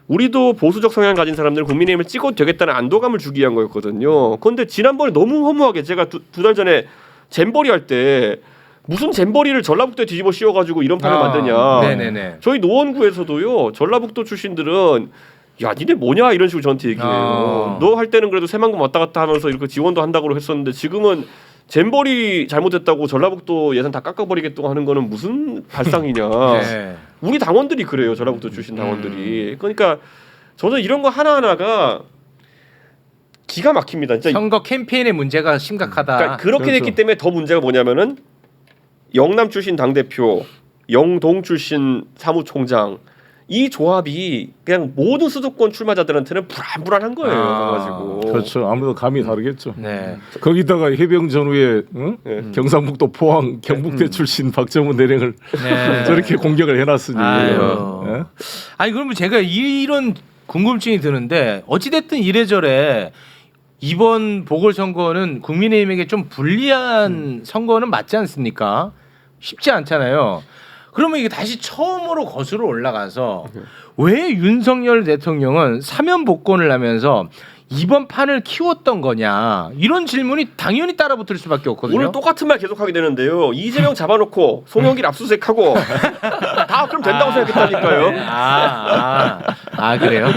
우리도 보수적 성향 가진 사람들은 국민의힘을 찍어도 되겠다는 안도감을 주기 위한 거였거든요. 그런데 지난번에 너무 허무하게 제가 두 달 전에 잼버리 할 때 무슨 잼버리를 전라북도에 뒤집어 씌워가지고 이런 판을 만드냐. 네네네. 저희 노원구에서도요. 전라북도 출신들은 야 니네 뭐냐 이런 식으로 저한테 얘기해요. 너 할 때는 그래도 새만금 왔다 갔다 하면서 이렇게 지원도 한다고 했었는데 지금은 잼버리 잘못했다고 전라북도 예산 다 깎아버리겠다고 하는 거는 무슨 발상이냐. 네. 우리 당원들이 그래요. 전라북도 출신 당원들이. 그러니까 저는 이런 거 하나하나가 기가 막힙니다. 진짜 선거 캠페인의 문제가 심각하다. 그러니까 그렇게 그렇죠. 됐기 때문에 더 문제가 뭐냐면은 영남 출신 당대표, 영동 출신 사무총장 이 조합이 그냥 모든 수도권 출마자들한테는 불안불안한 거예요. 가지고 그렇죠. 아무래도 감이 다르겠죠. 네. 거기다가 해병 전후에 응? 네. 경상북도 포항 경북대 출신 박정훈 대령을 네. 저렇게 공격을 해놨으니. 아유. 예? 아니 그러면 제가 이런 궁금증이 드는데 어찌됐든 이래저래 이번 보궐선거는 국민의힘에게 좀 불리한 선거는 맞지 않습니까? 쉽지 않잖아요. 그러면 이게 다시 처음으로 거슬러 올라가서 왜 윤석열 대통령은 사면 복권을 하면서 이번 판을 키웠던 거냐 이런 질문이 당연히 따라붙을 수밖에 없거든요. 오늘 똑같은 말 계속하게 되는데요. 이재명 잡아놓고 송영길 압수수색하고 다 그럼 된다고 생각했다니까요. 그래요?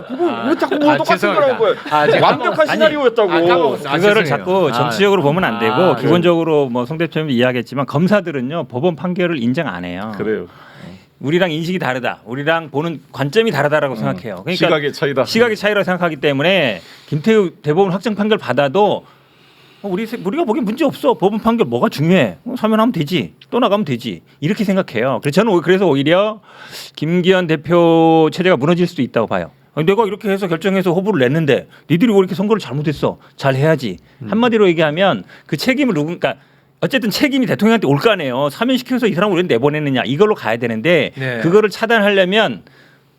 그거 왜 자꾸 오늘 똑같은 걸 하는 거예요. 제가 완벽한 시나리오였다고. 까먹었어요. 그거를 죄송해요. 자꾸 정치적으로 보면 안 되고 네. 기본적으로 뭐 송 대표님이 이야기했지만 검사들은요 법원 판결을 인정 안 해요. 그래요. 우리랑 인식이 다르다. 우리랑 보는 관점이 다르다라고 생각해요. 그러니까 시각의 차이다. 시각의 차이라고 생각하기 때문에 김태우 대법원 확정 판결 받아도 우리가 보기엔 문제 없어. 법원 판결 뭐가 중요해? 사면하면 되지. 또 나가면 되지. 이렇게 생각해요. 그래서 저는 그래서 오히려 김기현 대표 체제가 무너질 수도 있다고 봐요. 내가 이렇게 해서 결정해서 호불을 냈는데 니들이 왜 이렇게 선거를 잘못했어? 잘 해야지. 한마디로 얘기하면 그 책임을 그러니까 어쨌든 책임이 대통령한테 올 거 아니에요. 사면시켜서 이 사람을 왜 내보냈느냐 이걸로 가야 되는데 네. 그거를 차단하려면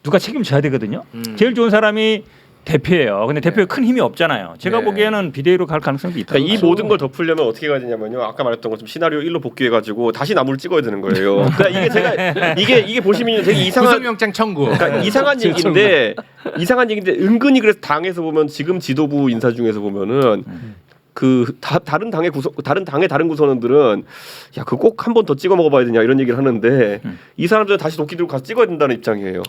누가 책임을 져야 되거든요. 제일 좋은 사람이 대표예요. 근데 대표에 큰 힘이 없잖아요. 제가 네. 보기에는 비대위로 갈 가능성도 있다. 그러니까 이 모든 걸 덮으려면 어떻게 가야 되냐면요. 아까 말했던 것처럼 시나리오 1로 복귀해가지고 다시 나무를 찍어야 되는 거예요. 그러니까 이게 제가 이게 보시면 되게 이상한 구속영장 청구. 그러니까 이상한 얘기인데 은근히 그래서 당에서 보면 지금 지도부 인사 중에서 보면은 다른 당의 다른 구성원들은 야 그거 꼭 한 번 더 찍어 먹어봐야 되냐 이런 얘기를 하는데 이 사람들은 다시 도끼 들고 가서 찍어야 된다는 입장이에요.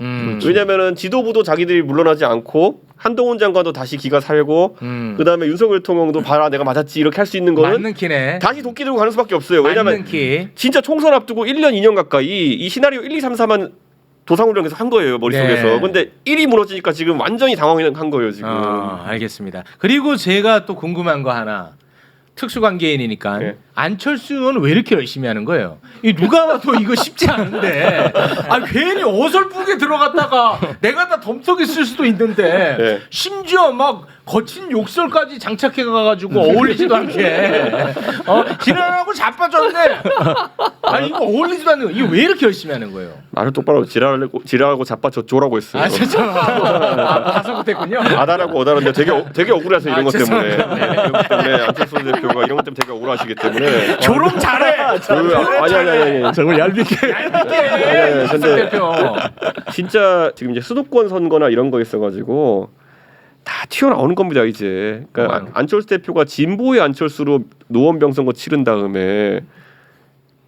왜냐하면은 지도부도 자기들이 물러나지 않고 한동훈 장관도 다시 기가 살고 그다음에 윤석열 대통령도 봐라 내가 맞았지 이렇게 할 수 있는 거는 맞는 키네. 다시 도끼 들고 가는 수밖에 없어요. 왜냐하면 맞는 키. 진짜 총선 앞두고 1년 2년 가까이 이 시나리오 1, 2, 3, 4만 도상훈련에서 한 거예요 머릿속에서. 네. 근데 1이 무너지니까 지금 완전히 당황한 거예요 지금. 알겠습니다. 그리고 제가 또 궁금한 거 하나. 특수관계인이니까 네. 안철수 의원은 왜 이렇게 열심히 하는 거예요? 이 누가 봐도 이거 쉽지 않은데 괜히 어설프게 들어갔다가 내가 다 덤석이 쓸 수도 있는데 네. 심지어 막 거친 욕설까지 장착해 가가지고 어울리지도 않게 지랄하고 자빠졌네. 이거 어울리지도 않는 거. 이거 왜 이렇게 열심히 하는 거예요? 말을 똑바로 지랄하고 자빠져라고 했어요. 가서 못했군요. 아다라고 어다른데 되게 억울해서 이런 것 때문에. 죄송합니다. 이런 것 때문에 안철수 대표가 이런 것 때문에 되게 억울하시기 때문에. 조롱 잘해. 아니. 정말 얄밉게. 근데 대표. 진짜 지금 이제 수도권 선거나 이런 거 있어가지고 다 튀어나오는 겁니다 이제. 그러니까 안철수 대표가 진보의 안철수로 노원병 선거 치른 다음에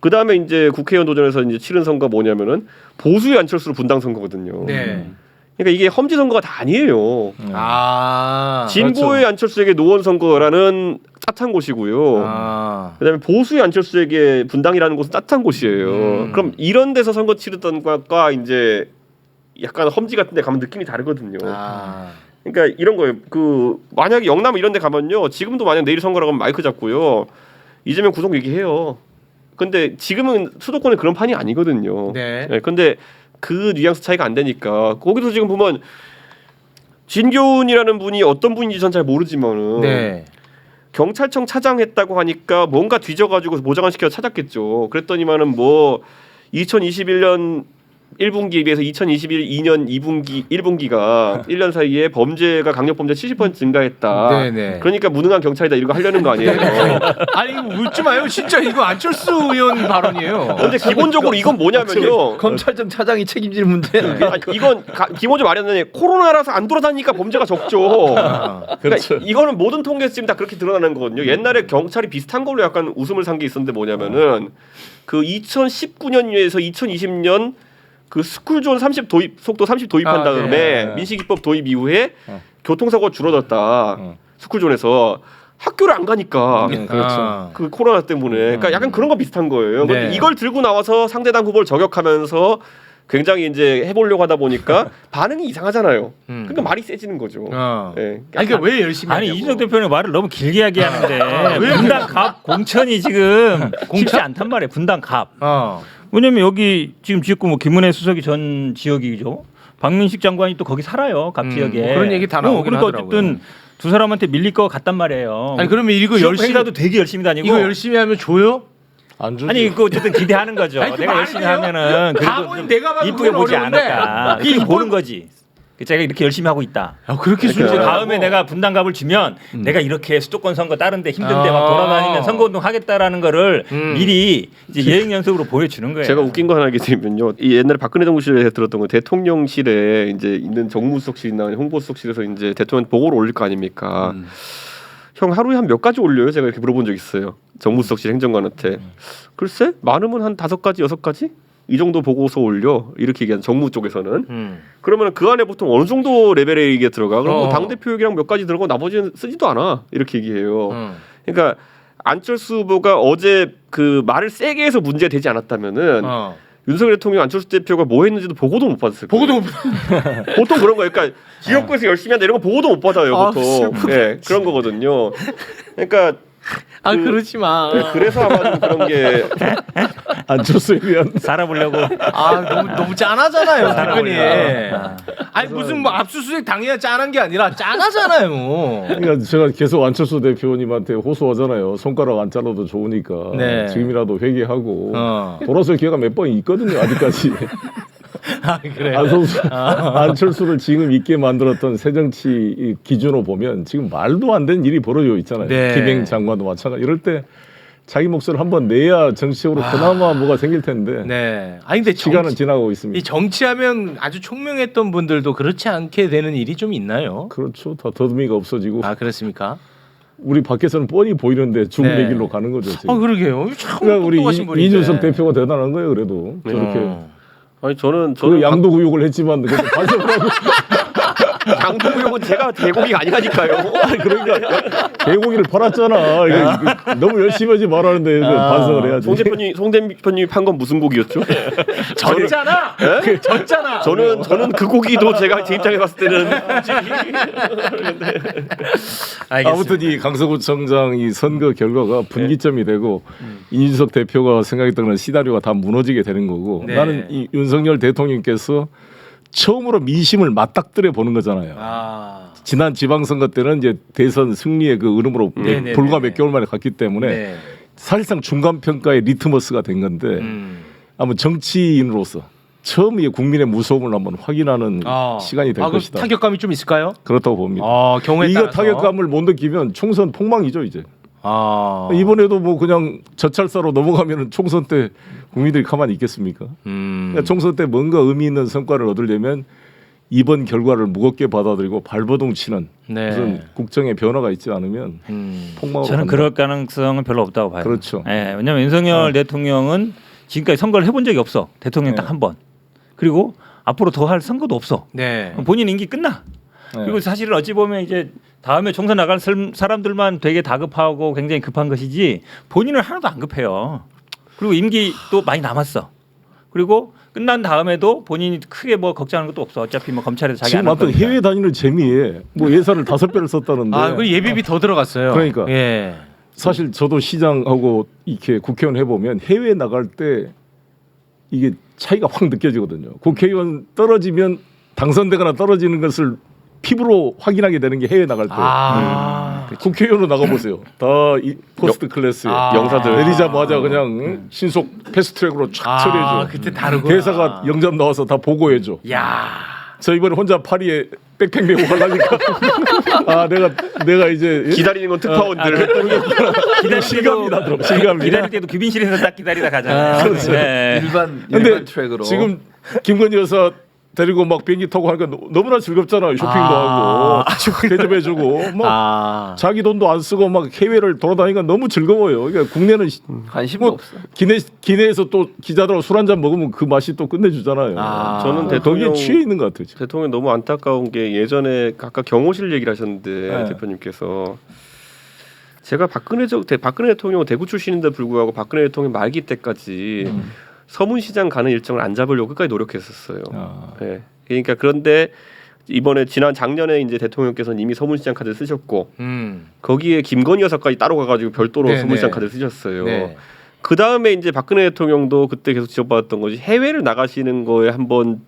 그 다음에 이제 국회의원 도전에서 이제 치른 선거 뭐냐면은 보수의 안철수로 분당 선거거든요. 네. 그러니까 이게 험지 선거가 다 아니에요. 진보의 그렇죠. 안철수에게 노원 선거라는 따뜻한 곳이고요. 그다음에 보수의 안철수에게 분당이라는 곳은 따뜻한 곳이에요. 그럼 이런 데서 선거 치르던 것과 이제 약간 험지 같은 데 가면 느낌이 다르거든요. 그러니까 이런 거예요. 그 만약에 영남 이런 데 가면요. 지금도 만약 내일 선거라고 하면 마이크 잡고요. 이재명 구속 얘기해요. 근데 지금은 수도권은 그런 판이 아니거든요. 네. 근데 그 뉘앙스 차이가 안 되니까 거기서 지금 보면 진교훈이라는 분이 어떤 분인지 전 잘 모르지만은 네. 경찰청 차장 했다고 하니까 뭔가 뒤져가지고 보좌관 시켜 찾았겠죠. 그랬더니만은 뭐 2021년 1분기에 비해서 2022년 2분기 1분기가 1년 사이에 범죄가 강력 범죄 70% 증가했다. 네네. 그러니까 무능한 경찰이다 이런 거 하려는 거 아니에요. 이거 웃지 마요. 진짜 이거 안철수 의원 발언이에요. 근데 기본적으로 이건 뭐냐면요. 검찰청 차장이 책임질 문제예요. 이건 기본적으로 말했는데 코로나라서 안 돌아다니니까 범죄가 적죠. 그렇죠. 그러니까 이거는 모든 통계에서 지금 다 그렇게 드러나는 거거든요. 옛날에 경찰이 비슷한 걸로 약간 웃음을 산 게 있었는데 뭐냐면은 그 2019년에서 2020년 그 스쿨존 30 도입 속도 30 도입한 다음에 네. 민식이법 도입 이후에 교통사고가 줄어들었다. 스쿨존에서 학교를 안 가니까 그렇죠. 그 코로나 때문에 그러니까 약간 그런 거 비슷한 거예요. 네. 근데 이걸 들고 나와서 상대당 후보를 저격하면서 굉장히 이제 해보려고 하다 보니까 반응이 이상하잖아요. 그러니까 말이 세지는 거죠. 예. 그러니까 왜 열심히 아니 하냐고. 이준석 대표는 말을 너무 길게 하게 하는데 분당 갑 공천이 지금 쉽지 않단 말이에요. 분당 갑. 왜냐면 여기 지금 지역구 뭐 김은혜 수석이 전 지역이죠. 박민식 장관이 또 거기 살아요. 갑 지역에. 뭐 그런 얘기 다 나오긴 그러니까 하더라고요. 어쨌든 두 사람한테 밀릴 것 같단 말이에요. 아니 그러면 이거 열심히 행사도 되게 열심히 다니고. 이거 열심히 하면 줘요? 안 주지. 아니 그 어쨌든 기대하는 거죠. 아니, 그 내가 열심히 말이에요? 하면은 그래도 가보니 좀 내가 봐도 이쁘게 그건 보지 어려운데. 않을까. 그게 그게 보는 거지. 제가 이렇게 열심히 하고 있다. 그렇게 그러니까. 다음에 내가 분당갑을 주면 내가 이렇게 수도권 선거 다른데 힘든데 막 돌아다니면 선거운동 하겠다라는 거를 미리 이제 예행 연습으로 보여주는 거예요. 제가 웃긴 거 하나 얘기드리면요. 이 옛날에 박근혜 정부실에 들었던 거 대통령실에 이제 있는 정무수석실이나 홍보수석실에서 이제 대통령 보고를 올릴 거 아닙니까? 형 하루에 한 몇 가지 올려요? 제가 이렇게 물어본 적 있어요. 정무수석실 행정관한테. 글쎄 많으면 한 5가지 6가지 이 정도 보고서 올려 이렇게 얘기하는 정무 쪽에서는. 그러면 그 안에 보통 어느 정도 레벨의 얘기가 들어가? 그럼 뭐 당대표 얘기랑 몇 가지 들어가고 나머지는 쓰지도 않아 이렇게 얘기해요. 그러니까 안철수 후보가 어제 그 말을 세게 해서 문제가 되지 않았다면은 윤석열 대통령 안철수 대표가 뭐 했는지도 보고도 못 받았을 거예요. 보고도 보통 그런 거예요. 그러니까 지역구에서 열심히 한다 이런 거 보고도 못 받아요. 보통. 네, 그런 거거든요. 그러니까 그러지 마. 그래서 아마 좀 그런 게 안철수에 대한 살아보려고. 너무 짠하잖아요, 답변이. 살아보려고. 아니 무슨 뭐 압수수색 당해야 짠한 게 아니라 짠하잖아요. 그러니까 제가 계속 안철수 대표님한테 호소하잖아요. 손가락 안 잘라도 좋으니까 네. 지금이라도 회개하고 돌아설 기회가 몇 번 있거든요. 아직까지. 그래요. 안철수를 지금 있게 만들었던 새정치 기준으로 보면 지금 말도 안 되는 일이 벌어지고 있잖아요. 네. 김행 장관도 마찬가지. 이럴 때 자기 목소리를 한번 내야 정치적으로 그나마 뭐가 생길 텐데 네. 근데 시간은 지나고 있습니다. 이 정치하면 아주 총명했던 분들도 그렇지 않게 되는 일이 좀 있나요? 그렇죠. 다 더듬이가 없어지고 그렇습니까? 우리 밖에서는 뻔히 보이는데 죽음의 네. 길로 가는 거죠. 지금. 그러게요. 참 그러니까 우리 똑똑하신 분인데. 이준석 대표가 대단한 거예요. 그래도 저렇게 아니 저는 그 양도 구육을 했지만 그래도 반성하고 장동혁은 제가 대국이 아니라니까요. 아니, 그러니까 개고기를 팔았잖아. 이거 너무 열심히 하지 말하는데 반성을 해야지. 송 대표님이 판 건 무슨 고기였죠? 졌잖아. 졌잖아. 저는 그 고기도 제가 제 입장에 봤을 때는 아무튼 이 강서구청장 이 선거 결과가 분기점이 되고 이준석 대표가 생각했던 그런 시나리오가 다 무너지게 되는 거고 네. 나는 이 윤석열 대통령께서 처음으로 민심을 맞닥뜨려 보는 거잖아요. 아. 지난 지방선거 때는 이제 대선 승리의 그 으름으로 네네네네. 불과 몇 개월 만에 갔기 때문에 네. 사실상 중간 평가의 리트머스가 된 건데 아마 정치인으로서 처음 이 국민의 무서움을 한번 확인하는 시간이 될 그럼 것이다. 타격감이 좀 있을까요? 그렇다고 봅니다. 경우에 이거 따라서. 타격감을 못 느끼면 총선 폭망이죠 이제. 이번에도 뭐 그냥 저찰사로 넘어가면은 총선 때 국민들이 가만히 있겠습니까? 그러니까 총선 때 뭔가 의미 있는 성과를 얻으려면 이번 결과를 무겁게 받아들이고 발버둥 치는 네. 무슨 국정의 변화가 있지 않으면 폭망으로 저는 간다. 그럴 가능성은 별로 없다고 봐요. 그렇죠. 예, 왜냐하면 윤석열 대통령은 지금까지 선거를 해본 적이 없어. 대통령 딱 한 번. 그리고 앞으로 더 할 선거도 없어. 네. 본인 임기 끝나. 네. 그리고 사실은 어찌 보면 이제 다음에 총선 나갈 사람들만 되게 다급하고 굉장히 급한 것이지 본인은 하나도 안 급해요. 그리고 임기 또 많이 남았어. 그리고 끝난 다음에도 본인이 크게 뭐 걱정하는 것도 없어. 어차피 뭐 검찰에서 자기 지금 안 할 아무튼 거니까. 해외 다니는 재미에 뭐 예산을 5배를 썼다는데 그 예비비 더 들어갔어요. 그러니까. 예. 사실 저도 시장하고 이렇게 국회의원 해보면 해외 나갈 때 이게 차이가 확 느껴지거든요. 국회의원 떨어지면 당선되거나 떨어지는 것을 피부로 확인하게 되는 게 해외 나갈 때. 국회의원으로 나가보세요. 다 이 포스트 클래스 영사들. 내리자마자 그냥 신속 패스트트랙으로 촥 처리해줘. 그때 다르고. 대사가 영접 나와서 다 보고해줘. 야. 저 이번에 혼자 파리에 백팩 메고 가려니까 내가 이제 기다리는 건 특파원들. 실감이 나더라고. 실감이. 기다릴 때도 귀빈실에서 딱 기다리다 가잖아요. 그렇죠. 네. 일반 근데 트랙으로 지금 김건희 여사 데리고 막 비행기 타고 하니까 너무나 즐겁잖아요. 쇼핑도 하고 대접해주고 막 자기 돈도 안 쓰고 막 해외를 돌아다니니까 너무 즐거워요. 그러니까 국내는 관심도 뭐 없어. 기내에서 또 기자들하고 술 한잔 먹으면 그 맛이 또 끝내주잖아요. 저는 거기에 대통령 취해 있는 것 같아요. 지금. 대통령 너무 안타까운 게 예전에 아까 경호실 얘기를 하셨는데 네. 대표님께서 제가 박근혜 대통령은 대구 출신인데 불구하고 박근혜 대통령 말기 때까지 서문시장 가는 일정을 안 잡으려고 끝까지 노력했었어요. 네. 그러니까 그런데 이번에 작년에 이제 대통령께서는 이미 서문시장 카드를 쓰셨고 거기에 김건희 여사까지 따로 가가지고 별도로 네네. 서문시장 카드를 쓰셨어요. 네. 그 다음에 이제 박근혜 대통령도 그때 계속 지적받았던 것이 해외를 나가시는 거에 한번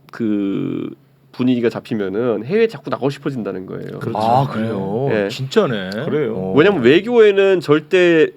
그 분위기가 잡히면은 해외 자꾸 나가고 싶어진다는 거예요. 그래요. 네. 진짜네. 그래요. 왜냐하면 외교에는 절대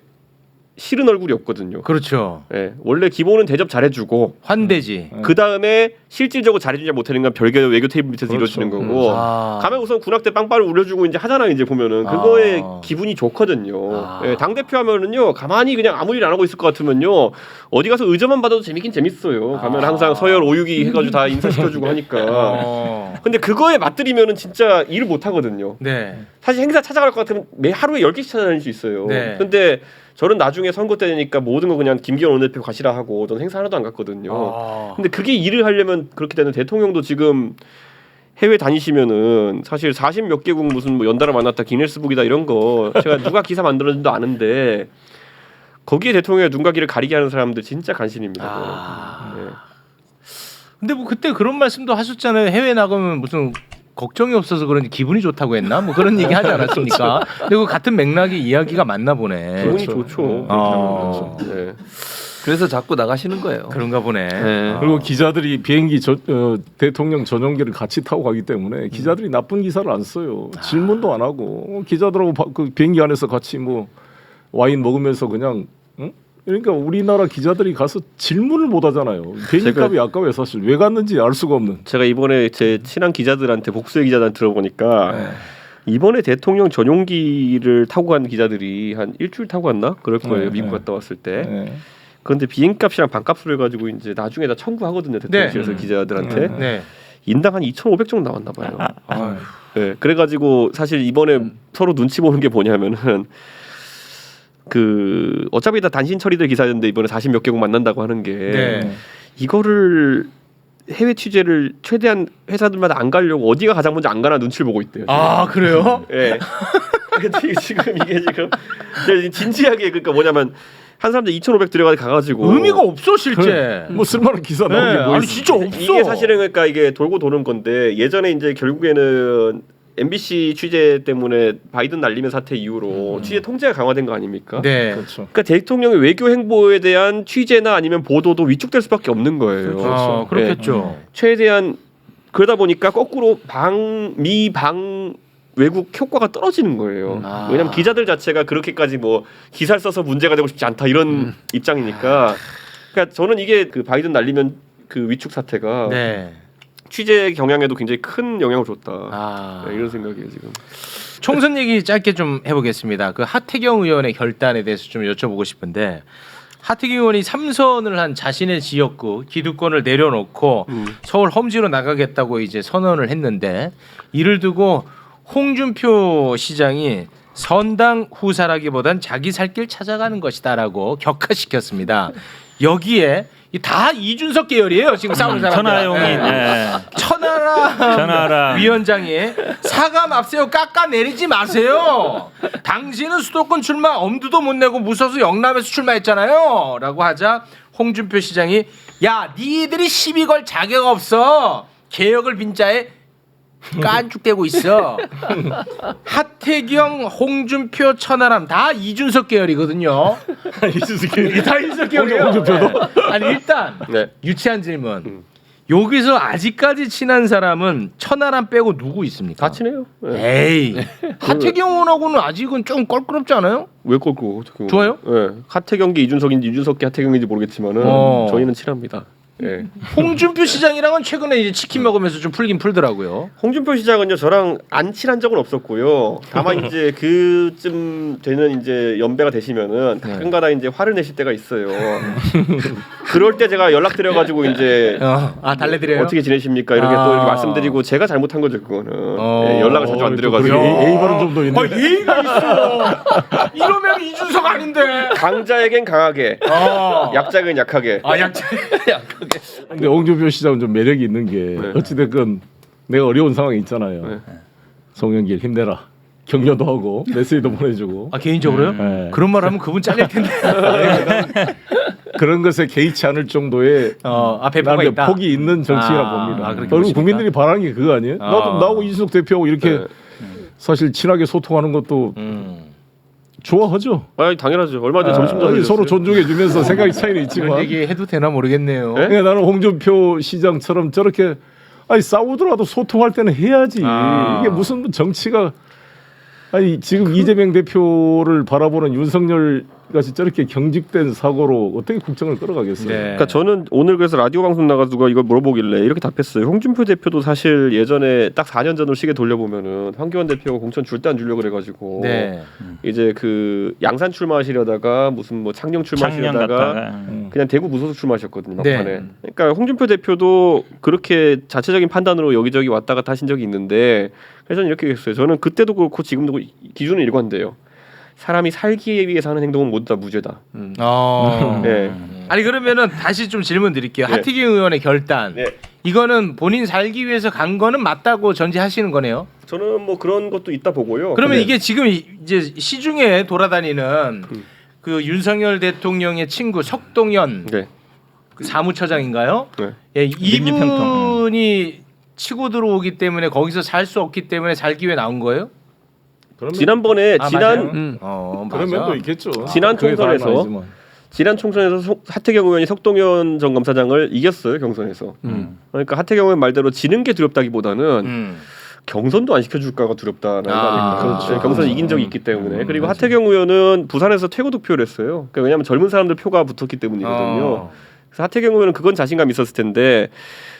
싫은 얼굴이 없거든요. 그렇죠. 예, 원래 기본은 대접 잘해주고 환대지. 그 다음에 실질적으로 잘해주지 못하는 건 별개 외교 테이블 밑에서 그렇죠. 이루어지는 거고 아. 가면 우선 군악대 빵빠를 울려주고 이제 하잖아요. 이제 보면은 그거에 기분이 좋거든요. 예, 당 대표 하면은요 가만히 그냥 아무 일 안 하고 있을 것 같으면요 어디 가서 의전만 받아도 재밌긴 재밌어요. 가면 항상 서열 562 해가지고 다 인사시켜주고 하니까. 근데 그거에 맞들이면은 진짜 일을 못 하거든요. 네. 사실 행사 찾아갈 것 같으면 매 하루에 10개씩 찾아다닐 수 있어요. 네. 근데 저는 나중에 선거 때 되니까 모든 거 그냥 김기현 원내대표 가시라 하고 저는 행사 하나도 안 갔거든요. 근데 그게 일을 하려면 그렇게 되는 대통령도 지금 해외 다니시면은 사실 40 몇 개국 무슨 뭐 연달아 만났다 기네스북이다 이런 거 제가 누가 기사 만들었는지도 아는데 거기에 대통령의 눈과 귀를 가리게 하는 사람들 진짜 간신입니다. 네. 근데 뭐 그때 그런 말씀도 하셨잖아요. 해외 나가면 무슨 걱정이 없어서 그런지 기분이 좋다고 했나? 뭐 그런 얘기 하지 않았습니까? 근데 그 같은 맥락의 이야기가 맞나 보네. 기분이 좋죠. 네. 그래서 자꾸 나가시는 거예요. 그런가 보네. 네. 그리고 기자들이 비행기 대통령 전용기를 같이 타고 가기 때문에 기자들이 나쁜 기사를 안 써요. 질문도 안 하고 기자들하고 그 비행기 안에서 같이 뭐 와인 먹으면서 그냥 그러니까 우리나라 기자들이 가서 질문을 못 하잖아요. 비행기값이 아까워요. 사실 왜 갔는지 알 수가 없는. 제가 이번에 제 친한 기자들한테 복수의 기자들한테 들어보니까 이번에 대통령 전용기를 타고 간 기자들이 한 일주일 타고 갔나? 그럴 거예요. 미국 갔다 왔을 때. 그런데 비행값이랑 반값으로 해가지고 이제 나중에 다 청구하거든요. 대통령실에서 기자들한테. 인당 한 2,500 정도 나왔나 봐요. 네, 그래가지고 사실 이번에 서로 눈치 보는 게 뭐냐면은 그 어차피 다 단신 처리될 기사였는데 이번에 40 몇 개국 만난다고 하는 게 이거를 해외 취재를 최대한 회사들마다 안 가려고 어디가 가장 먼저 안 가나 눈치를 보고 있대요. 아 그래요? 예. 근데 지금 이게 지금 진지하게 그러니까 뭐냐면 한 사람들 2,500 들여가지고 의미가 없어 실제. 뭐 쓸만한 기사 네, 나온 게 뭐 아니 있어. 진짜 없어. 이게 사실은 그러니까 이게 돌고 도는 건데 예전에 이제 결국에는 MBC 취재 때문에 바이든 날리면 사태 이후로 취재 통제가 강화된 거 아닙니까? 네. 그렇죠. 그러니까 대통령의 외교 행보에 대한 취재나 아니면 보도도 위축될 수밖에 없는 거예요. 아, 그렇겠죠. 최대한 그러다 보니까 거꾸로 미방 외국 효과가 떨어지는 거예요. 아. 왜냐하면 기자들 자체가 그렇게까지 뭐 기사를 써서 문제가 되고 싶지 않다 이런 입장이니까. 그러니까 저는 이게 그 바이든 날리면 그 위축 사태가 네. 취재 경향에도 굉장히 큰 영향을 줬다. 아. 네, 이런 생각이에요 지금. 총선 얘기 짧게 좀 해보겠습니다. 그 하태경 의원의 결단에 대해서 좀 여쭤보고 싶은데 하태경 의원이 3선을 한 자신의 지역구 기득권을 내려놓고 서울 험지로 나가겠다고 이제 선언을 했는데 이를 두고 홍준표 시장이 선당 후사라기보단 자기 살 길 찾아가는 것이다라고 격하시켰습니다. 여기에 다 이준석 계열이에요. 지금 싸우는 사람들. 천하용이 천하라 위원장이 사과 맙세요. 깎아내리지 마세요. 당신은 수도권 출마 엄두도 못 내고 무서워서 영남에서 출마했잖아요. 라고 하자 홍준표 시장이 야 니들이 시비 걸 자격 없어. 개혁을 빈자에 깐죽대고 있어. 하태경, 홍준표, 천하람 다 이준석 계열이거든요. 다 이준석 계열이에요. 홍준표도? 아니 일단 네. 유치한 질문. 여기서 아직까지 친한 사람은 천하람 빼고 누구 있습니까? 다 친해요. 네. 에이 하태경 의원하고는 아직은 좀 껄끄럽지 않아요? 왜 꼴고? 좋아요? 네. 하태경기 이준석인지 이준석기 하태경인지 모르겠지만은 저희는 친합니다. 네. 홍준표 시장이랑은 최근에 이제 치킨 먹으면서 좀 풀긴 풀더라고요. 홍준표 시장은요 저랑 안 친한 적은 없었고요. 다만 이제 그쯤 되는 이제 연배가 되시면은 가끔가다 이제 화를 내실 때가 있어요. 그럴 때 제가 연락 드려가지고 이제 달래드려요? 어떻게 지내십니까 이렇게 또 이렇게 말씀드리고 제가 잘못한 거죠 그거는. 네, 연락을 자주 안 드려가지고. A 발은 좀 더 있네. 예의가 있어. 이러면 이준석 아닌데. 강자에겐 강하게, 약자에겐 약하게. 약자. 근데 홍준표 시장은 좀 매력이 있는 게 어찌됐건 내가 어려운 상황이 있잖아요. 송영길 힘내라. 격려도 하고 메시지도 보내주고. 개인적으로요? 네. 그런 말 하면 그분 잘릴 텐데. 그런 것에 개의치 않을 정도의 배포가 나름의 있다. 폭이 있는 정치라 봅니다. 그렇게 그리고 보십니까? 국민들이 바라는 게 그거 아니에요? 나도 나하고 이준석 대표하고 이렇게 사실 친하게 소통하는 것도 좋아하죠. 아 당연하죠. 얼마 전에 점심 전에 서로 존중해주면서 생각이 차이는 있지만. 그런 얘기 해도 되나 모르겠네요. 네? 그러니까 나는 홍준표 시장처럼 저렇게 싸우더라도 소통할 때는 해야지. 이게 무슨 정치가 지금 이재명 대표를 바라보는 윤석열 같이 저렇게 경직된 사고로 어떻게 국정을 끌어가겠어요? 네. 그러니까 저는 오늘 그래서 라디오 방송 나가 누가 이걸 물어보길래 이렇게 답했어요. 홍준표 대표도 사실 예전에 딱 4년 전으로 시계 돌려보면은 황교안 대표가 공천 줄 때 안 주려고 그래가지고 네. 이제 그 양산 출마하시려다가 무슨 뭐 창녕 출마하시려다가 그냥 대구 무소속 출마하셨거든요 막판에. 네. 그러니까 홍준표 대표도 그렇게 자체적인 판단으로 여기저기 왔다 갔다 하신 적이 있는데 그래서 저는 이렇게 했어요. 저는 그때도 그렇고 지금도 기준은 일관돼요. 사람이 살기 위해서 하는 행동은 모두 다 무죄다. 네. 아니 그러면은 다시 좀 질문 드릴게요. 네. 하태경 의원의 결단. 네. 이거는 본인 살기 위해서 간 거는 맞다고 전제하시는 거네요. 저는 뭐 그런 것도 있다 보고요. 그러면 네. 이게 지금 이제 시중에 돌아다니는 그 윤석열 대통령의 친구 석동현 네. 그 사무처장인가요? 네. 예, 민주평통. 이분이 치고 들어오기 때문에 거기서 살 수 없기 때문에 살기 위해 나온 거예요? 지난번에 맞아요? 그런 맞아. 면도 있겠죠. 지난 그게 다는 총선에서 아니지만. 지난 총선에서 하태경 의원이 석동현 전 검사장을 이겼어요 경선에서. 그러니까 하태경 의원 말대로 지는 게 두렵다기보다는 경선도 안 시켜줄까가 두렵다는 거니까. 그렇죠. 경선 이긴 적이 있기 때문에. 그리고 하태경 의원은 부산에서 최고 득표를 했어요. 그러니까 왜냐하면 젊은 사람들 표가 붙었기 때문이거든요. 그래서 하태경 의원은 그건 자신감 있었을 텐데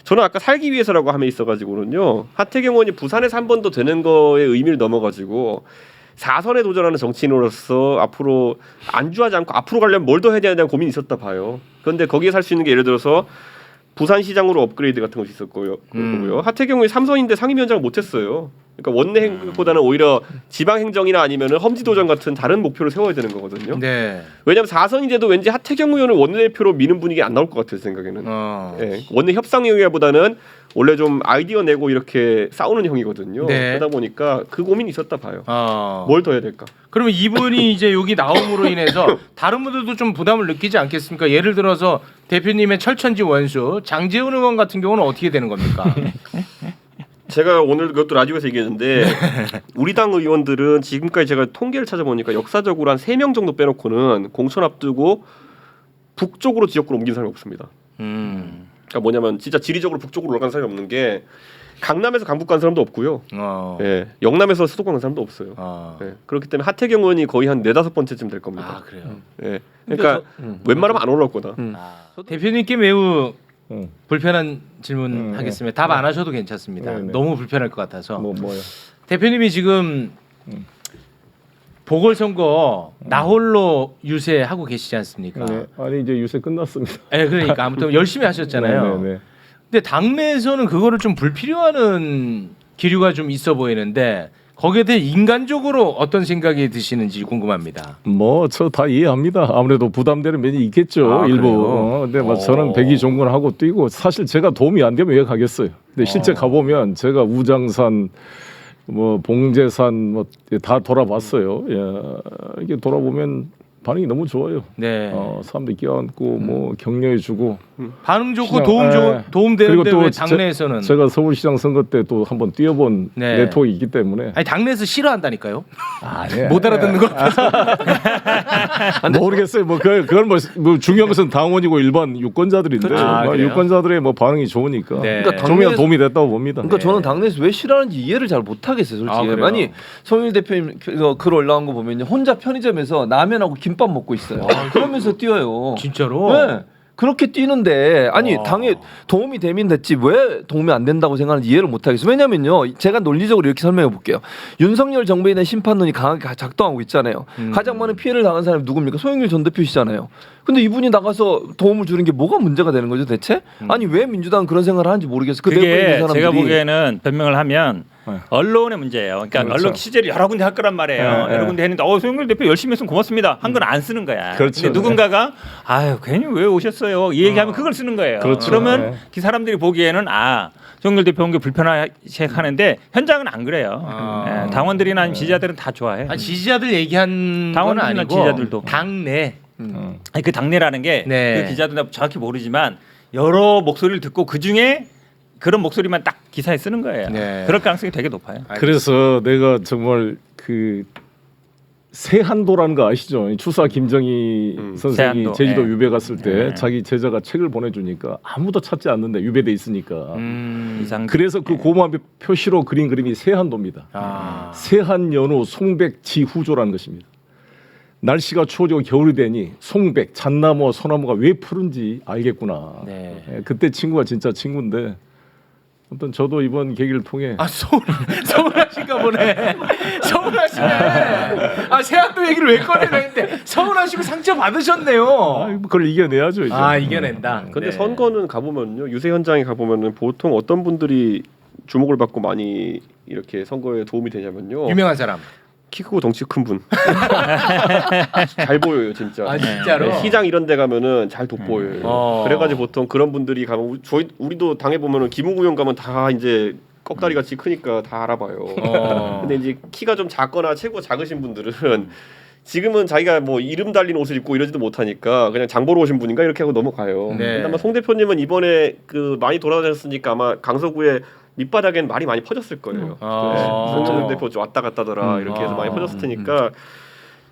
저는 아까 살기 위해서라고 함에 있어가지고는요. 하태경 의원이 부산에서 한 번 더 되는 거에 의미를 넘어가지고 4선에 도전하는 정치인으로서 앞으로 안주하지 않고 앞으로 가려면 뭘 더 해야 되냐는 고민이 있었다 봐요. 그런데 거기에 살 수 있는 게 예를 들어서 부산시장으로 업그레이드 같은 것이 있었고요. 그거고요. 하태경이 삼선인데 상임위원장을 못했어요. 그러니까 원내 행보다는 오히려 지방 행정이나 아니면은 험지도정 같은 다른 목표를 세워야 되는 거거든요. 네. 왜냐하면 4선인데도 왠지 하태경 의원을 원내대표로 미는 분위기 안 나올 것 같아요 생각에는. 예, 원내 협상 형이보다는 원래 좀 아이디어 내고 이렇게 싸우는 형이거든요. 네. 그러다 보니까 그 고민이 있었다 봐요. 뭘 더 해야 될까? 그러면 이분이 이제 여기 나옴으로 인해서 다른 분들도 좀 부담을 느끼지 않겠습니까? 예를 들어서 대표님의 철천지 원수 장제훈 의원 같은 경우는 어떻게 되는 겁니까? 제가 오늘 그것도 라디오에서 얘기했는데 우리 당 의원들은 지금까지 제가 통계를 찾아보니까 역사적으로 한 3명 정도 빼놓고는 공천 앞두고 북쪽으로 지역구로 옮긴 사람이 없습니다. 그러니까 뭐냐면 진짜 지리적으로 북쪽으로 올라간 사람이 없는 게 강남에서 강북 간 사람도 없고요. 예, 영남에서 수도권 간 사람도 없어요. 예, 그렇기 때문에 하태경 의원이 거의 한 4-5번째쯤 될 겁니다. 아 그래요. 예, 그러니까 웬만하면 안 올라올 거다. 대표님께 매우 불편한 질문 하겠습니다. 답 안 하셔도 괜찮습니다. 네. 너무 불편할 것 같아서. 뭐요? 대표님이 지금 보궐선거 나홀로 유세하고 계시지 않습니까? 네. 아니 이제 유세 끝났습니다. 네, 그러니까 아무튼 열심히 하셨잖아요. 네. 근데 당내에서는 그거를 좀 불필요하는 기류가 좀 있어 보이는데 거기에 대해 인간적으로 어떤 생각이 드시는지 궁금합니다. 뭐 저 다 이해합니다. 아무래도 부담되는 면이 있겠죠. 아, 일부. 그래요? 근데 뭐 저는 백의종군하고 뛰고 사실 제가 도움이 안 되면 왜 가겠어요. 근데 실제 가보면 제가 우장산 뭐 봉제산 뭐 다 돌아봤어요. 예. 이게 돌아보면 반응이 너무 좋아요. 네. 사람들이 껴안고 뭐 격려해주고. 반응 좋고 시장, 도움 그리고 되는데 또 왜 당내에서는? 제가 서울시장 선거 때 또 한번 뛰어본 네. 네트워크가 있기 때문에. 아니 당내에서 싫어한다니까요. 네. 못 알아듣는 거. 모르겠어요. 뭐 그건 뭐 중요한 것은 당원이고 일반 유권자들인데 그렇죠. 아, 뭐 그래요? 유권자들의 뭐 반응이 좋으니까. 네. 그러니까 좀이라도 도움이 됐다고 봅니다. 그러니까 저는 당내에서 왜 싫어하는지 이해를 잘 못하겠어요, 솔직히. 아, 그래요? 아니 송일 대표님 글 올라온 거 보면요, 혼자 편의점에서 라면하고 김밥 먹고 있어요. 그러면서 뛰어요. 진짜로? 네. 그렇게 뛰는데 아니 당에 도움이 되면 됐지 왜 도움이 안 된다고 생각하는지 이해를 못하겠어요. 왜냐면요, 제가 논리적으로 이렇게 설명해 볼게요. 윤석열 정부에 대한 심판론이 강하게 작동하고 있잖아요. 가장 많은 피해를 당한 사람이 누굽니까? 송영길 전 대표시잖아요. 근데 이분이 나가서 도움을 주는 게 뭐가 문제가 되는 거죠 대체? 아니 왜 민주당은 그런 생각을 하는지 모르겠어요. 그 내부에 있는 그게 사람들이. 제가 보기에는 변명을 하면 네. 언론의 문제예요. 그러니까 그렇죠. 언론 취재를 여러 군데 할 거란 말이에요. 네, 여러 네. 군데 했는데 소영길 대표 열심히 했으면 고맙습니다. 한 건 안 쓰는 거야. 그렇죠. 근데 누군가가 아유 괜히 왜 오셨어요? 이 얘기하면 그걸 쓰는 거예요. 그렇죠. 그러면 네. 그 사람들이 보기에는 소영길 대표 온 게 불편하는데 현장은 안 그래요. 예, 당원들이나 아니면 지지자들은 다 좋아해. 아니, 지지자들 얘기한 건 당원들이나 아니고 지지자들도. 당내. 아니, 그 당내라는 게 그 네. 기자들은 정확히 모르지만 여러 목소리를 듣고 그 중에 그런 목소리만 딱 기사에 쓰는 거예요. 네. 그럴 가능성이 되게 높아요. 그래서 내가 정말 그 세한도라는 거 아시죠? 추사 김정희 선생이 세한도. 제주도 네. 유배 갔을 때 네. 자기 제자가 책을 보내주니까 아무도 찾지 않는데 유배돼 있으니까. 이상 그래서 그 고마움의 표시로 그린 그림이 세한도입니다. 세한연후 송백지후조라는 것입니다. 날씨가 추워지고 겨울이 되니 송백, 잣나무, 소나무가 왜 푸른지 알겠구나. 네. 예, 그때 친구가 진짜 친구인데 아무튼 저도 이번 계기를 통해 서운하신가 보네. 서운하시네. 세한도 얘기를 왜 꺼내는데 서운하시고 상처 받으셨네요. 그걸 이겨내야죠. 이제. 이겨낸다. 근데 네. 선거는 가보면요, 유세 현장에 가보면은 보통 어떤 분들이 주목을 받고 많이 이렇게 선거에 도움이 되냐면요. 유명한 사람. 키 크고 덩치 큰 분. 잘 보여요, 진짜. 아 진짜로. 네, 시장 이런 데 가면은 잘 돋보여요. 그래가지고 보통 그런 분들이 가면 우리도 당해 보면은 김웅 의원 가면 다 이제 꺽다리 같이 크니까 다 알아봐요. 근데 이제 키가 좀 작거나 체구가 작으신 분들은 지금은 자기가 뭐 이름 달린 옷을 입고 이러지도 못하니까 그냥 장 보러 오신 분인가 이렇게 하고 넘어가요. 네. 근데 아마 송 대표님은 이번에 그 많이 돌아다녔으니까 아마 강서구에 밑바닥엔 말이 많이 퍼졌을 거예요. 송영길 대표 좀 왔다 갔다더라 이렇게 해서 많이 퍼졌을 테니까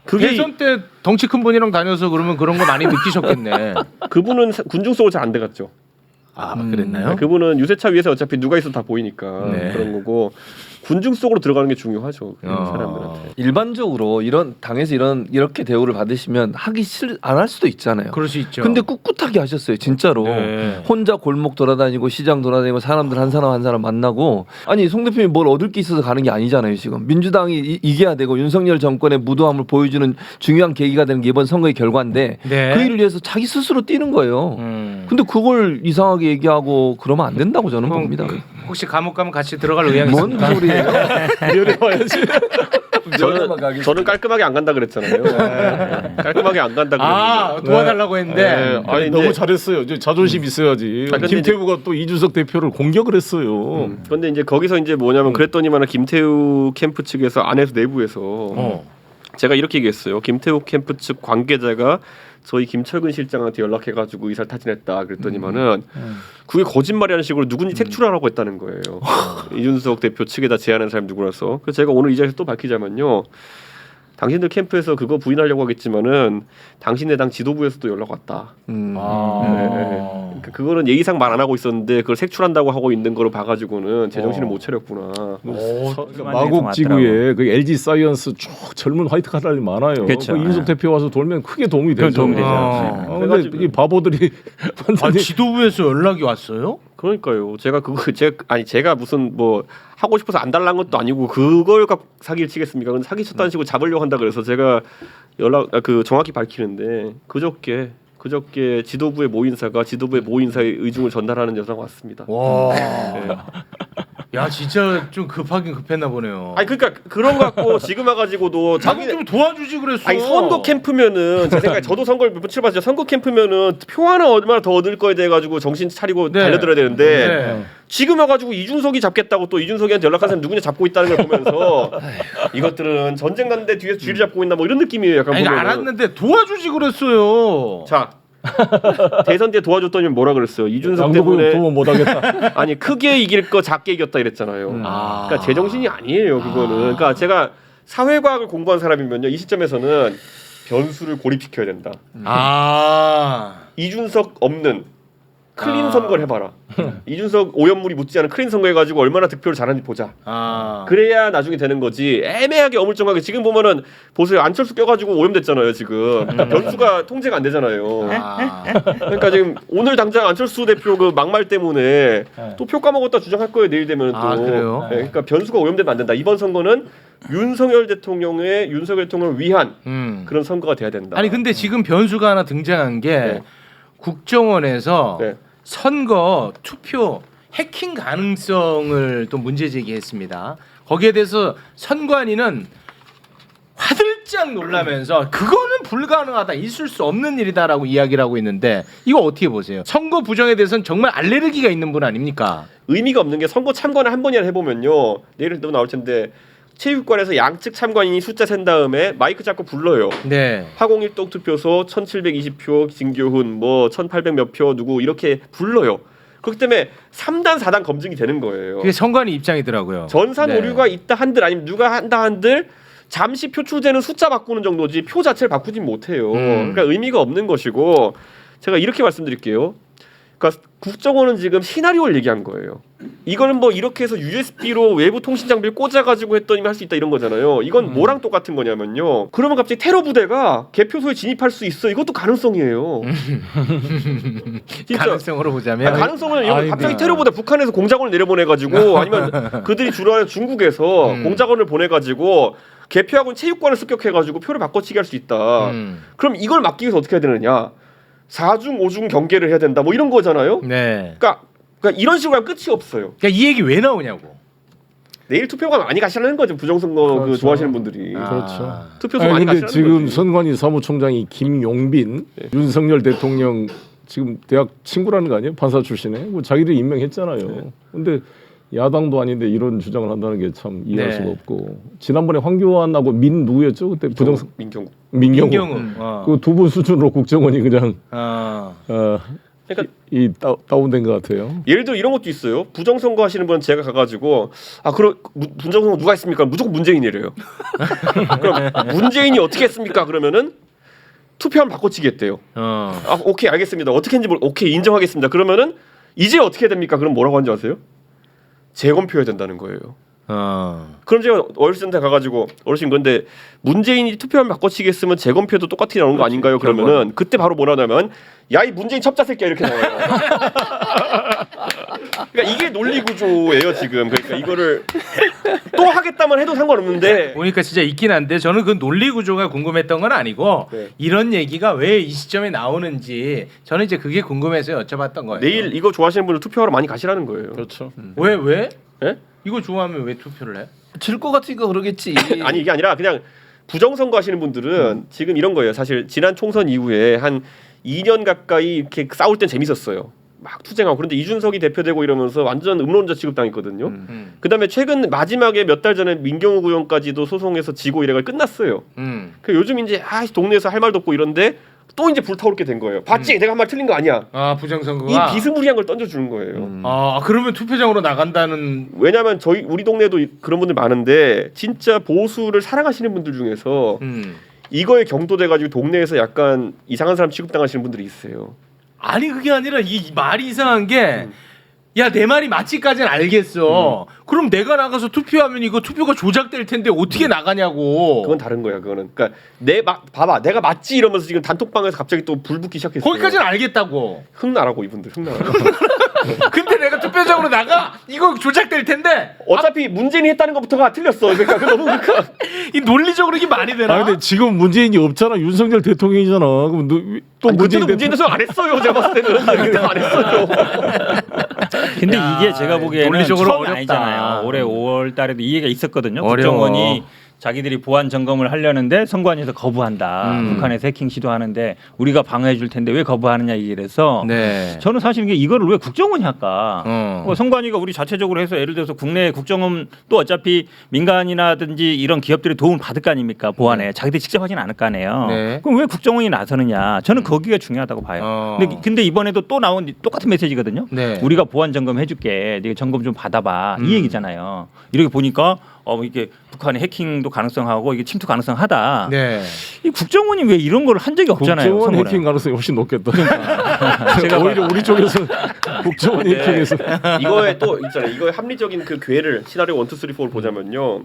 그게 대선 때 덩치 큰 분이랑 다녀서 그러면 그런 거 많이 느끼셨겠네. 그분은 군중 속으로 잘 안 돼갔죠. 그랬나요? 그분은 유세차 위에서 어차피 누가 있어도 다 보이니까 네. 그런 거고 군중 속으로 들어가는 게 중요하죠. 사람들한테. 일반적으로 이런 당에서 이렇게 대우를 받으시면 안 할 수도 있잖아요. 그럴 수 있죠. 근데 꿋꿋하게 하셨어요, 진짜로. 네. 혼자 골목 돌아다니고 시장 돌아다니고 사람들 한 사람 만나고. 아니 송 대표님 뭘 얻을 게 있어서 가는 게 아니잖아요, 지금. 민주당이 이겨야 되고 윤석열 정권의 무도함을 보여주는 중요한 계기가 되는 게 이번 선거의 결과인데 네. 그 일을 위해서 자기 스스로 뛰는 거예요. 근데 그걸 이상하게 얘기하고 그러면 안 된다고 저는 봅니다. 혹시 감옥 가면 같이 들어갈 의향이 뭔 있습니까? 소리예요? 면회 와야지. 저는 깔끔하게 안 간다 그랬잖아요. 깔끔하게 안 간다 그랬는데. 도와달라고 했는데 네. 아니 근데 너무 이제- 잘했어요. 이제 자존심 있어야지. 근데 김태우가 또 이준석 대표를 공격을 했어요. 그런데 이제 거기서 이제 뭐냐면 그랬더니만 김태우 캠프 측에서 안에서 내부에서 제가 이렇게 얘기했어요. 김태우 캠프 측 관계자가 저희 김철근 실장한테 연락해가지고 의사를 타진했다 그랬더니만은 그게 거짓말이라는 식으로 누군지 색출하라고 했다는 거예요. 이준석 대표 측에다 제안한 사람이 누구라서. 그래서 제가 오늘 이 자리에서 또 밝히자면요. 당신들 캠프에서 그거 부인하려고 하겠지만은 당신네 당 지도부에서도 연락 왔다. 그러니까 그거는 예의상 말 안 하고 있었는데 그걸 색출한다고 하고 있는 거로 봐가지고는 제정신을 못 차렸구나. 그러니까 마곡지구에 그 LG 사이언스 쭉 젊은 화이트 카드들이 많아요. 그렇죠. 그 이준석 대표 와서 돌면 크게 도움이 되죠. 도움이 되죠. 근데 그래가지고- 이 바보들이 완전히 지도부에서 연락이 왔어요? 그러니까요. 제가 무슨 뭐 하고 싶어서 안 달라는 것도 아니고 그걸 갖고 사기를 치겠습니까? 근데 사기 쳤다는 식으로 잡으려고 한다 그래서 제가 정확히 밝히는데 그저께 지도부의 모인사가 지도부의 모인사의 의중을 전달하는 여자가 왔습니다. 와. 네. 야 진짜 좀 급하긴 급했나 보네요. 아니 그러니까 그런 거 갖고 지금 와가지고도 자기 좀 도와주지 그랬어. 아니 선거 캠프면은 제 생각에 저도 선거를 몇 번 치러봤죠. 선거 캠프면은 표 하나 얼마나 더 얻을 거에 대해 가지고 정신 차리고 네. 달려들어야 되는데 네. 지금 와가지고 이준석이 잡겠다고 또 이준석이한테 연락한 사람 누구냐 잡고 있다는 걸 보면서 이것들은 전쟁 났는데 뒤에서 쥐를 잡고 있나 뭐 이런 느낌이에요. 약간 아니 보면은. 알았는데 도와주지 그랬어요. 자 대선 때 도와줬더니 뭐라 그랬어요. 이준석 양도구 때문에 도움 못하겠다. 아니 크게 이길 거 작게 이겼다 이랬잖아요. 그러니까 제정신이 아니에요. 그거는. 그러니까 제가 사회과학을 공부한 사람이면요. 이 시점에서는 변수를 고립시켜야 된다. 이준석 없는 클린 선거를 해봐라. 이준석 오염물이 묻지 않은 클린 선거 해가지고 얼마나 득표를 잘하는지 보자. 그래야 나중에 되는 거지. 애매하게 어물쩡하게 지금 보면은 보세요. 안철수 껴가지고 오염됐잖아요. 지금 그러니까 변수가 통제가 안 되잖아요. 그러니까 지금 오늘 당장 안철수 대표 그 막말 때문에 또 표 까먹었다 주장할 거예요. 내일 되면 또. 그래요? 네, 그러니까 변수가 오염되면 안 된다. 이번 선거는 윤석열 대통령을 위한 그런 선거가 돼야 된다. 아니 근데 지금 변수가 하나 등장한 게 네. 국정원에서 네. 선거 투표 해킹 가능성을 또 문제 제기했습니다. 거기에 대해서 선관위는 화들짝 놀라면서 그거는 불가능하다, 있을 수 없는 일이다라고 이야기를 하고 있는데 이거 어떻게 보세요? 선거 부정에 대해서는 정말 알레르기가 있는 분 아닙니까? 의미가 없는 게 선거 참관을 한 번이나 해보면요. 내일도 나올 텐데 체육관에서 양측 참관인이 숫자 센 다음에 마이크 잡고 불러요. 네. 화공일동 투표소 1720표 진교훈 뭐 1800 몇 표 누구 이렇게 불러요. 그렇기 때문에 3단 4단 검증이 되는 거예요. 그게 선관위 입장이더라고요. 전산 네. 오류가 있다 한들 아니면 누가 한다 한들 잠시 표출되는 숫자 바꾸는 정도지 표 자체를 바꾸진 못해요. 그러니까 의미가 없는 것이고 제가 이렇게 말씀드릴게요. 그러니까 국정원은 지금 시나리오를 얘기한 거예요. 이거는 뭐 이렇게 해서 USB로 외부 통신 장비를 꽂아가지고 했더니 할 수 있다 이런 거잖아요. 이건 뭐랑 똑같은 거냐면요. 그러면 갑자기 테러 부대가 개표소에 진입할 수 있어. 이것도 가능성이에요. 진짜. 가능성으로 보자면 가능성은 이거 아이고. 갑자기 테러 부대 북한에서 공작원을 내려보내가지고 아니면 그들이 주로 하는 중국에서 공작원을 보내가지고 개표하고는 체육관을 습격해가지고 표를 바꿔치기 할 수 있다. 그럼 이걸 막기 위해서 어떻게 해야 되느냐? 4중 5중 경계를 해야 된다. 뭐 이런 거잖아요. 네. 그러니까 이런 식으로 하면 끝이 없어요. 그러니까 이 얘기 왜 나오냐고. 내일 투표가 많이 가시라는 거죠. 부정선거 그 그렇죠. 좋아하시는 분들이. 그렇죠. 투표소 아니 많이 근데 가시라는 지금 거지. 선관위 사무총장이 김용빈 윤석열 대통령 지금 대학 친구라는 거 아니에요? 판사 출신에 뭐 자기들이 임명했잖아요. 근데 야당도 아닌데 이런 주장을 한다는 게 참 이해할 네. 수가 없고 지난번에 황교안하고 민 누구였죠? 그때 부정선 민경국. 민경우 그 두 분 수준으로 국정원이 그냥 그러니까 다운된 것 같아요. 예를 들어 이런 것도 있어요. 부정선거 하시는 분은 제가 가가지고 그럼 부정선거 누가 했습니까? 무조건 문재인이래요. 그럼 문재인이 어떻게 했습니까? 그러면은 투표하면 바꿔치기 했대요. 오케이 알겠습니다. 어떻게 했는지 오케이 인정하겠습니다. 그러면은 이제 어떻게 됩니까? 그럼 뭐라고 하는지 아세요? 재검표해야 된다는 거예요. 그럼 제가 어르신한테 가가지고 어르신 근데 문재인이 투표하면 바꿔치겠으면 재검표도 똑같이 나오는 거 아닌가요? 그러면은 그때 바로 뭐라 하냐면 야 이 문재인 첩자 새끼야 이렇게 나와요. 그러니까 이게 논리 구조예요 지금. 그러니까 이거를 또 하겠다만 해도 상관없는데 보니까 진짜 있긴 한데 저는 그 논리 구조가 궁금했던 건 아니고 네. 이런 얘기가 왜 이 시점에 나오는지 저는 이제 그게 궁금해서 여쭤봤던 거예요. 내일 이거 좋아하시는 분들 투표하러 많이 가시라는 거예요. 그렇죠. 왜? 예? 이거 좋아하면 왜 투표를 해? 질 것 같으니까 그러겠지. 아니 이게 아니라 그냥 부정선거 하시는 분들은 지금 이런 거예요. 사실 지난 총선 이후에 한 2년 가까이 이렇게 싸울 땐 재밌었어요. 막 투쟁하고 그런데 이준석이 대표되고 이러면서 완전 음론자 취급당했거든요. 그다음에 최근 마지막에 몇 달 전에 민경욱 의원까지도 소송에서 지고 이래가 끝났어요. 그 요즘 이제 동네에서 할 말도 없고 이런데 또 이제 불타오르게 된 거예요. 봤지? 내가 한 말 틀린 거 아니야. 아 부정선거가. 이 비스무리한 걸 던져주는 거예요. 아 그러면 투표장으로 나간다는. 왜냐하면 우리 동네도 그런 분들 많은데 진짜 보수를 사랑하시는 분들 중에서 이거에 경도돼가지고 동네에서 약간 이상한 사람 취급당하시는 분들이 있어요. 아니 그게 아니라 이 말이 이상한 게. 야 내 말이 맞지까지는 알겠어. 그럼 내가 나가서 투표하면 이거 투표가 조작될 텐데 어떻게 나가냐고. 그건 다른 거야. 그거는 그러니까 봐봐 내가 맞지 이러면서 지금 단톡방에서 갑자기 또 불 붙기 시작했어. 거기까지는 알겠다고. 흥나라고 이분들 흥나라고. 근데 내가 투표장으로 나가 이거 조작될 텐데. 어차피 문재인이 했다는 것부터가 틀렸어. 그러니까 너무 그러니까 이 논리적으로 이게 말이 되나? 아 근데 지금 문재인이 없잖아. 윤석열 대통령이잖아. 그럼 또 문재인 문재인 대통령 안 했어요. 제가 봤을 때는 그때 안 했어요. 근데 야, 이게 제가 보기에는 논리적으로 처음이 어렵다. 아니잖아요. 올해 5월 달에도 이 얘기가 있었거든요. 어려워. 국정원이 자기들이 보안 점검을 하려는데 선관위에서 거부한다. 북한에서 해킹 시도하는데 우리가 방어해 줄 텐데 왜 거부하느냐 얘기를 해서 네. 저는 사실 이거를 왜 국정원이 할까? 어. 선관위가 우리 자체적으로 해서 예를 들어서 국내 국정원 또 어차피 민간이라든지 이런 기업들이 도움을 받을 거 아닙니까? 보안에 자기들이 직접 하지는 않을 거 아니에요. 네. 그럼 왜 국정원이 나서느냐? 저는 거기가 중요하다고 봐요. 근데 이번에도 또 나온 똑같은 메시지거든요. 네. 우리가 보안 점검 해줄게. 네가 점검 좀 받아봐. 이 얘기잖아요. 이렇게 보니까 이게 북한의 해킹도 가능성하고 이게 침투 가능성하다. 네. 이 국정원이 왜 이런 걸 한 적이 없잖아요. 국정원 선거를. 해킹 가능성이 훨씬 높겠다. 제가 오히려 우리 쪽에서 국정원 해킹에서 이거에 또 있잖아요. 이거의 합리적인 그 괴를 시나리오 1, 2, 3, 4를 보자면요.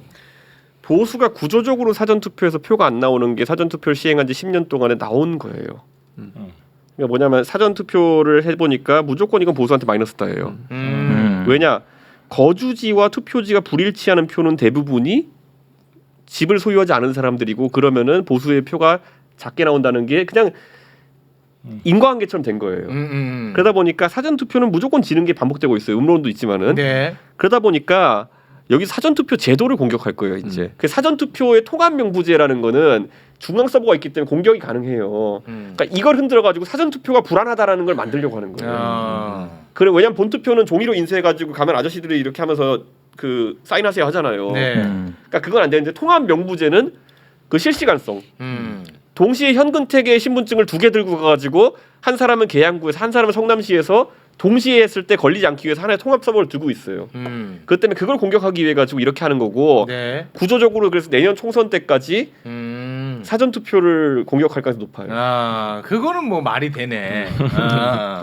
보수가 구조적으로 사전 투표에서 표가 안 나오는 게 사전 투표를 시행한 지 10년 동안에 나온 거예요. 그러니까 뭐냐면 사전 투표를 해보니까 무조건 이건 보수한테 마이너스다예요. 왜냐 거주지와 투표지가 불일치하는 표는 대부분이 집을 소유하지 않은 사람들이고 그러면은 보수의 표가 작게 나온다는 게 그냥 인과관계처럼 된 거예요. 그러다 보니까 사전 투표는 무조건 지는 게 반복되고 있어요. 음론도 있지만은. 네. 그러다 보니까 여기 사전 투표 제도를 공격할 거예요. 이제 그 사전 투표의 통합 명부제라는 거는 중앙 서버가 있기 때문에 공격이 가능해요. 그러니까 이걸 흔들어 가지고 사전 투표가 불안하다라는 걸 만들려고 하는 거예요. 그래 왜냐면 본 투표는 종이로 인쇄해 가지고 가면 아저씨들이 이렇게 하면서 그 사인하세요 하잖아요. 네. 그러니까 그건 안 되는데 통합 명부제는 그 실시간성. 동시에 현근택의 신분증을 2개 들고 가가지고 한 사람은 계양구에서 한 사람은 성남시에서 동시에 했을 때 걸리지 않기 위해서 하나의 통합 서버를 두고 있어요. 그것 때문에 그걸 공격하기 위해 가지고 이렇게 하는 거고 네. 구조적으로 그래서 내년 총선 때까지 사전 투표를 공격할 가능성이 높아요. 아 그거는 뭐 말이 되네.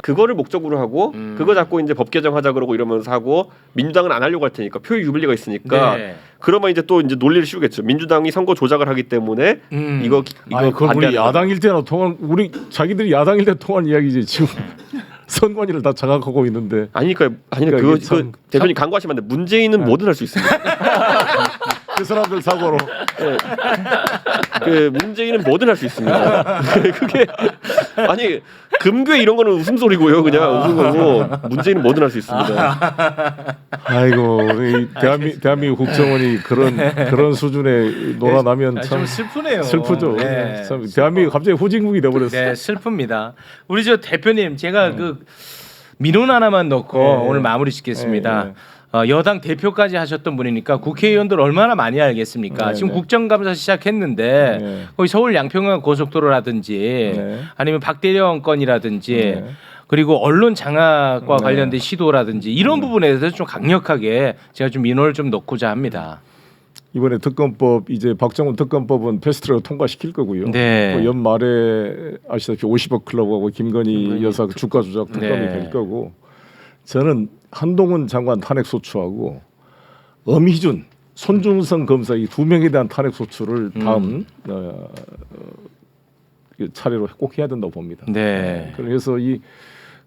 그거를 목적으로 하고 그거 잡고 이제 법 개정하자 그러고 이러면서 하고 민주당은 안 하려고 할 테니까 표 유불리가 있으니까 네. 그러면 이제 또 이제 논리를 씌우겠죠. 민주당이 선거 조작을 하기 때문에 이거 아니 그건 우리 반대하는 야당일 때나 통한 우리 자기들이 야당일 때 통한 이야기지 지금 선관위를 다 장악하고 있는데 아니니까 그러니까 그거 이게 참- 대표님 간과하시면 안 돼. 문재인은 뭐든 할 수 있습니다. 그 사람들 사고로 그 문재인은 뭐든 할 수 있습니다. 그게 아니 금괴 이런 거는 웃음소리고요. 그냥 웃음거고 문재인은 뭐든 할 수 있습니다. 아이고 우리 대한민국 국정원이 그런 수준에 놀아나면 좀 참 슬프네요. 슬프죠. 네. 참 대한민국 갑자기 후진국이 돼버렸어. 네, 슬픕니다. 우리 저 대표님 제가 그 민원 하나만 넣고 네. 오늘 마무리 짓겠습니다. 네. 여당 대표까지 하셨던 분이니까 국회의원들 얼마나 많이 알겠습니까? 네, 지금 네. 국정감사 시작했는데 네. 거기 서울 양평강 고속도로라든지 네. 아니면 박대령 건이라든지 네. 그리고 언론 장악과 네. 관련된 시도라든지 이런 부분에 대해서 좀 강력하게 제가 좀 민원을 좀 넣고자 합니다. 이번에 특검법 이제 박정훈 특검법은 패스트트랙으로 통과시킬 거고요. 네. 또 연말에 아시다시피 50억 클럽하고 김건희 여사 주가 조작 특검이 네. 될 거고 저는 한동훈 장관 탄핵 소추하고 엄희준 손준성 검사 이 두 명에 대한 탄핵 소추를 다음 차례로 꼭 해야 된다고 봅니다. 네. 그래서 이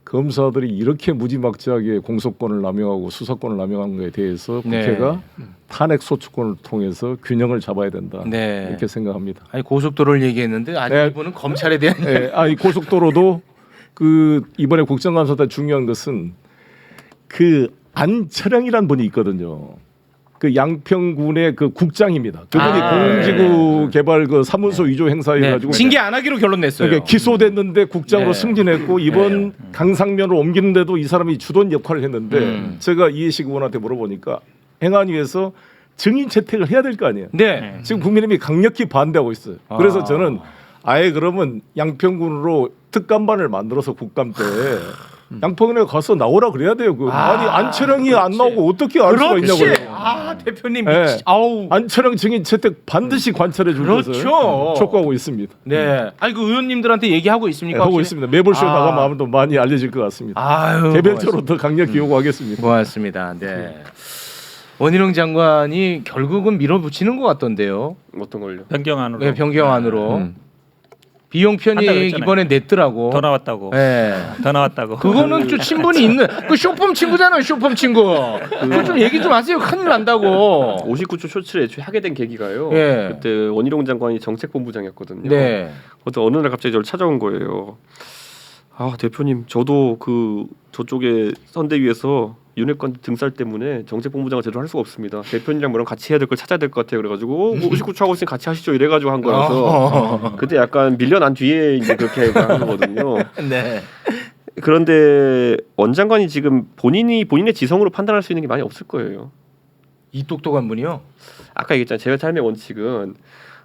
검사들이 이렇게 무지막지하게 공소권을 남용하고 수사권을 남용한 것에 대해서 국회가 탄핵 소추권을 통해서 균형을 잡아야 된다. 네. 이렇게 생각합니다. 아니 고속도로를 얘기했는데 아직 네. 이분은 검찰에 대한 예, 이 고속도로도 그 이번에 국정감사 때 중요한 것은 그 안철영이라는 분이 있거든요. 그 양평군의 그 국장입니다. 그분이 공지구 개발 그 사무소 위조 행사해가지고 징계 안 하기로 결론 냈어요. 그러니까 기소됐는데 국장으로 네. 승진했고 이번 강상면으로 옮기는데도 이 사람이 주도원 역할을 했는데 제가 이해식 의원한테 물어보니까 행안위에서 증인 채택을 해야 될 거 아니에요. 네. 지금 국민의힘이 강력히 반대하고 있어요. 그래서 저는 아예 그러면 양평군으로 특감반을 만들어서 국감 때 양평군에 가서 나오라 그래야 돼요. 아니 안철영이 안 나오고 어떻게 알 수가 그렇지. 있냐고요. 아 대표님 네. 아우. 안철영 증인 채택 반드시 관철해 줄 그렇죠. 것을 촉구하고 있습니다. 네. 아니 그 의원님들한테 얘기하고 있습니까? 네, 하고 혹시? 있습니다. 매불쇼 아. 나가면 아무도 많이 알려질 것 같습니다. 아유. 개별적으로 더 강력히 요구하겠습니다. 고맙습니다. 네. 원희룡 장관이 결국은 밀어붙이는 것 같던데요. 어떤 걸요? 변경안으로 네, 변경안으로 비용 한다고 편익 했잖아요. 이번에 냈더라고. 더 나왔다고. 네. 더 나왔다고. 그거는 좀 친분이 있는 그 쇼폼 친구잖아요. 쇼폼 친구. 그거 좀 얘기 좀 하세요. 큰일 난다고. 59초 쇼츠를 애초에 하게 된 계기가요. 예. 그때 원희룡 장관이 정책본부장이었거든요. 네. 어느 날 갑자기 저를 찾아온 거예요. 아 대표님, 저도 그 저쪽에 선대위에서 윤핵관 등살 때문에 정책본부장을 제대로 할 수가 없습니다. 대표님이랑 뭐랑 같이 해야 될 걸 찾아야 될 것 같아요. 그래가지고 59초 하고 있으니 같이 하시죠. 이래가지고 한 거라서 그때 약간 밀려난 뒤에 이제 그렇게 한 거거든요. 네. 그런데 원 장관이 지금 본인의 지성으로 판단할 수 있는 게 많이 없을 거예요. 이 똑똑한 분이요. 아까 얘기했잖아요. 제가 삶의 원칙은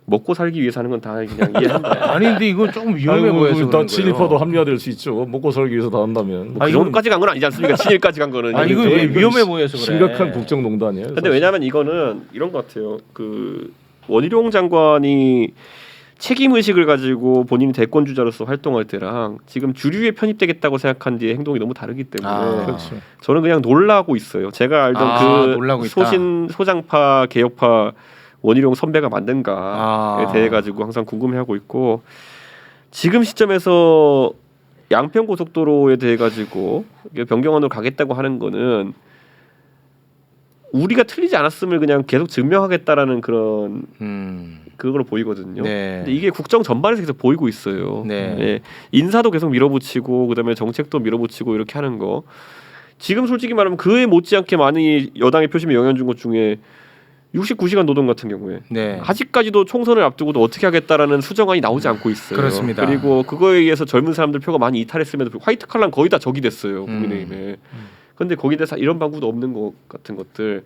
먹고 살기 위해서 하는 건 다 그냥 이해한다. 아니 근데 이거 조금 위험해 보여서 다 그런 친일파도 거예요. 합리화될 수 있죠. 먹고 살기 위해서 다 한다면. 그 정도까지 간 건 아니지 않습니까? 친일까지 간 거는. 아 이거 저는 위험해 보여서 그래. 심각한 국정농단이에요. 근데 사실. 왜냐하면 이거는 이런 것 같아요. 그 원희룡 장관이 책임 의식을 가지고 본인이 대권 주자로서 활동할 때랑 지금 주류에 편입되겠다고 생각한 뒤에 행동이 너무 다르기 때문에 그렇죠. 저는 그냥 놀라고 있어요. 제가 알던 놀라고 그 있다. 소장파 개혁파 원희룡 선배가 맞는가에 대해 가지고 항상 궁금해하고 있고, 지금 시점에서 양평 고속도로에 대해 가지고 변경안으로 가겠다고 하는 거는 우리가 틀리지 않았음을 그냥 계속 증명하겠다라는 그런 그걸로 보이거든요. 네. 근데 이게 국정 전반에서 계속 보이고 있어요. 네. 예. 인사도 계속 밀어붙이고 그다음에 정책도 밀어붙이고 이렇게 하는 거. 지금 솔직히 말하면 그에 못지않게 많이 여당의 표심에 영향 준 것 중에 69시간 노동 같은 경우에 네. 아직까지도 총선을 앞두고도 어떻게 하겠다라는 수정안이 나오지 않고 있어요. 그렇습니다. 그리고 그거에 의해서 젊은 사람들 표가 많이 이탈했음에도 불구하고 화이트 칼라는 거의 다 적이 됐어요. 국민의힘에. 그런데 거기에 대해서 이런 방구도 없는 것 같은 것들,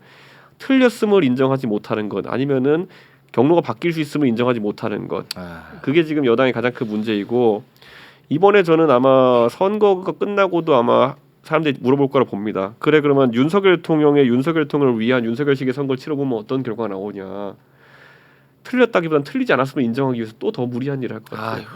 틀렸음을 인정하지 못하는 것, 아니면은 경로가 바뀔 수 있음을 인정하지 못하는 것, 그게 지금 여당의 가장 큰 문제이고, 이번에 저는 아마 선거가 끝나고도 아마 사람들이 물어볼 거라 봅니다. 그래 그러면 윤석열 대통령의 윤석열 대통령을 위한 윤석열식의 선거를 치러보면 어떤 결과가 나오냐. 틀렸다기보다는 틀리지 않았음을 인정하기 위해서 또 더 무리한 일을 할 것 같아요.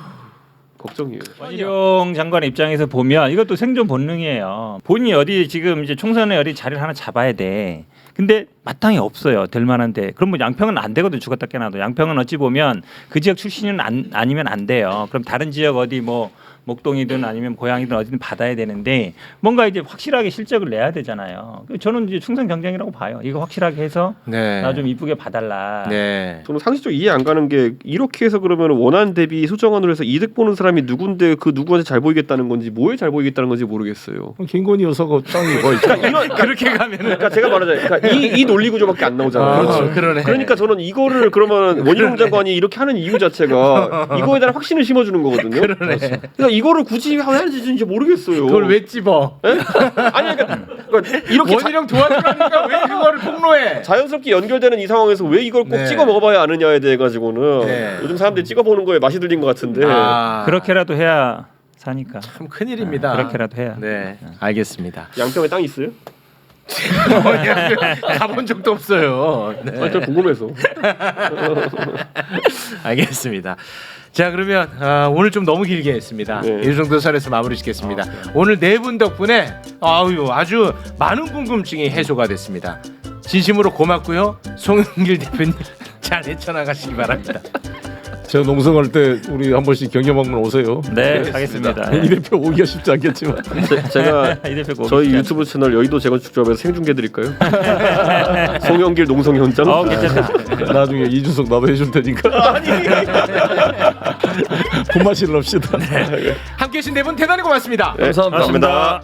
걱정이에요. 원희룡 장관 입장에서 보면 이것도 생존 본능이에요. 본인이 어디 지금 이제 총선에 어디 자리를 하나 잡아야 돼. 근데 마땅히 없어요. 될 만한데. 그럼 뭐 양평은 안 되거든. 죽었다 깨나도. 양평은 어찌 보면 그 지역 출신은 아니면 안 돼요. 그럼 다른 지역 어디 뭐 목동이든 아니면 고양이든 어디든 받아야 되는데 뭔가 이제 확실하게 실적을 내야 되잖아요. 저는 이제 충성 경쟁이라고 봐요. 이거 확실하게 해서 네. 나 좀 이쁘게 봐달라. 네. 저는 상식적으로 이해 안 가는 게, 이렇게 해서 그러면 원안 대비 수정안으로 해서 이득 보는 사람이 누군데 그 누구한테 잘 보이겠다는 건지 뭐에 잘 보이겠다는 건지 모르겠어요. 김건희 여사가 땅이 거의 그렇게 가면은 그러니까 제가 말하자면 그러니까 이 논리 구조밖에 안 나오잖아요. 그렇죠. 그러네. 그러니까 저는 이거를 그러면 원희룡 장관이 이렇게 하는 이유 자체가 이거에 대한 확신을 심어주는 거거든요. 그러니까 이거를 굳이 해야지인지 모르겠어요. 그걸 왜 찝어? 아니 그러니까 이렇게 원희룡 도와주라니까 왜 그거를 폭로해? 자연스럽게 연결되는 이 상황에서 왜 이걸 꼭 네. 찍어 먹어봐야 아느냐에 대해 가지고는 네. 요즘 사람들이 찍어 보는 거에 맛이 들린 것 같은데. 그렇게라도 해야 사니까. 참 큰일입니다. 그렇게라도 해야. 네, 알겠습니다. 양평에 땅 있어요? 가본 적도 없어요. 네. 아니, 저 궁금해서. 알겠습니다. 자 그러면 오늘 좀 너무 길게 했습니다. 네. 이 정도 선에서 마무리 짓겠습니다. 오늘 네 분 덕분에 아주 많은 궁금증이 해소가 됐습니다. 진심으로 고맙고요. 송영길 대표님 잘 헤쳐나가시기 바랍니다. 제가 농성할 때 우리 한 번씩 경험하면 오세요. 네, 가겠습니다. 이 대표 오기가 쉽지 않겠지만 제가 이 대표 저희 유튜브 채널 여의도 재건축조합에서 생중계 드릴까요? 송영길 농성 현장. 괜찮다. 나중에 이준석 나도 해줄 테니까. 품맛이 럽시다. 함께해 주신 네 분 대단히 고맙습니다. 네, 감사합니다. 고맙습니다.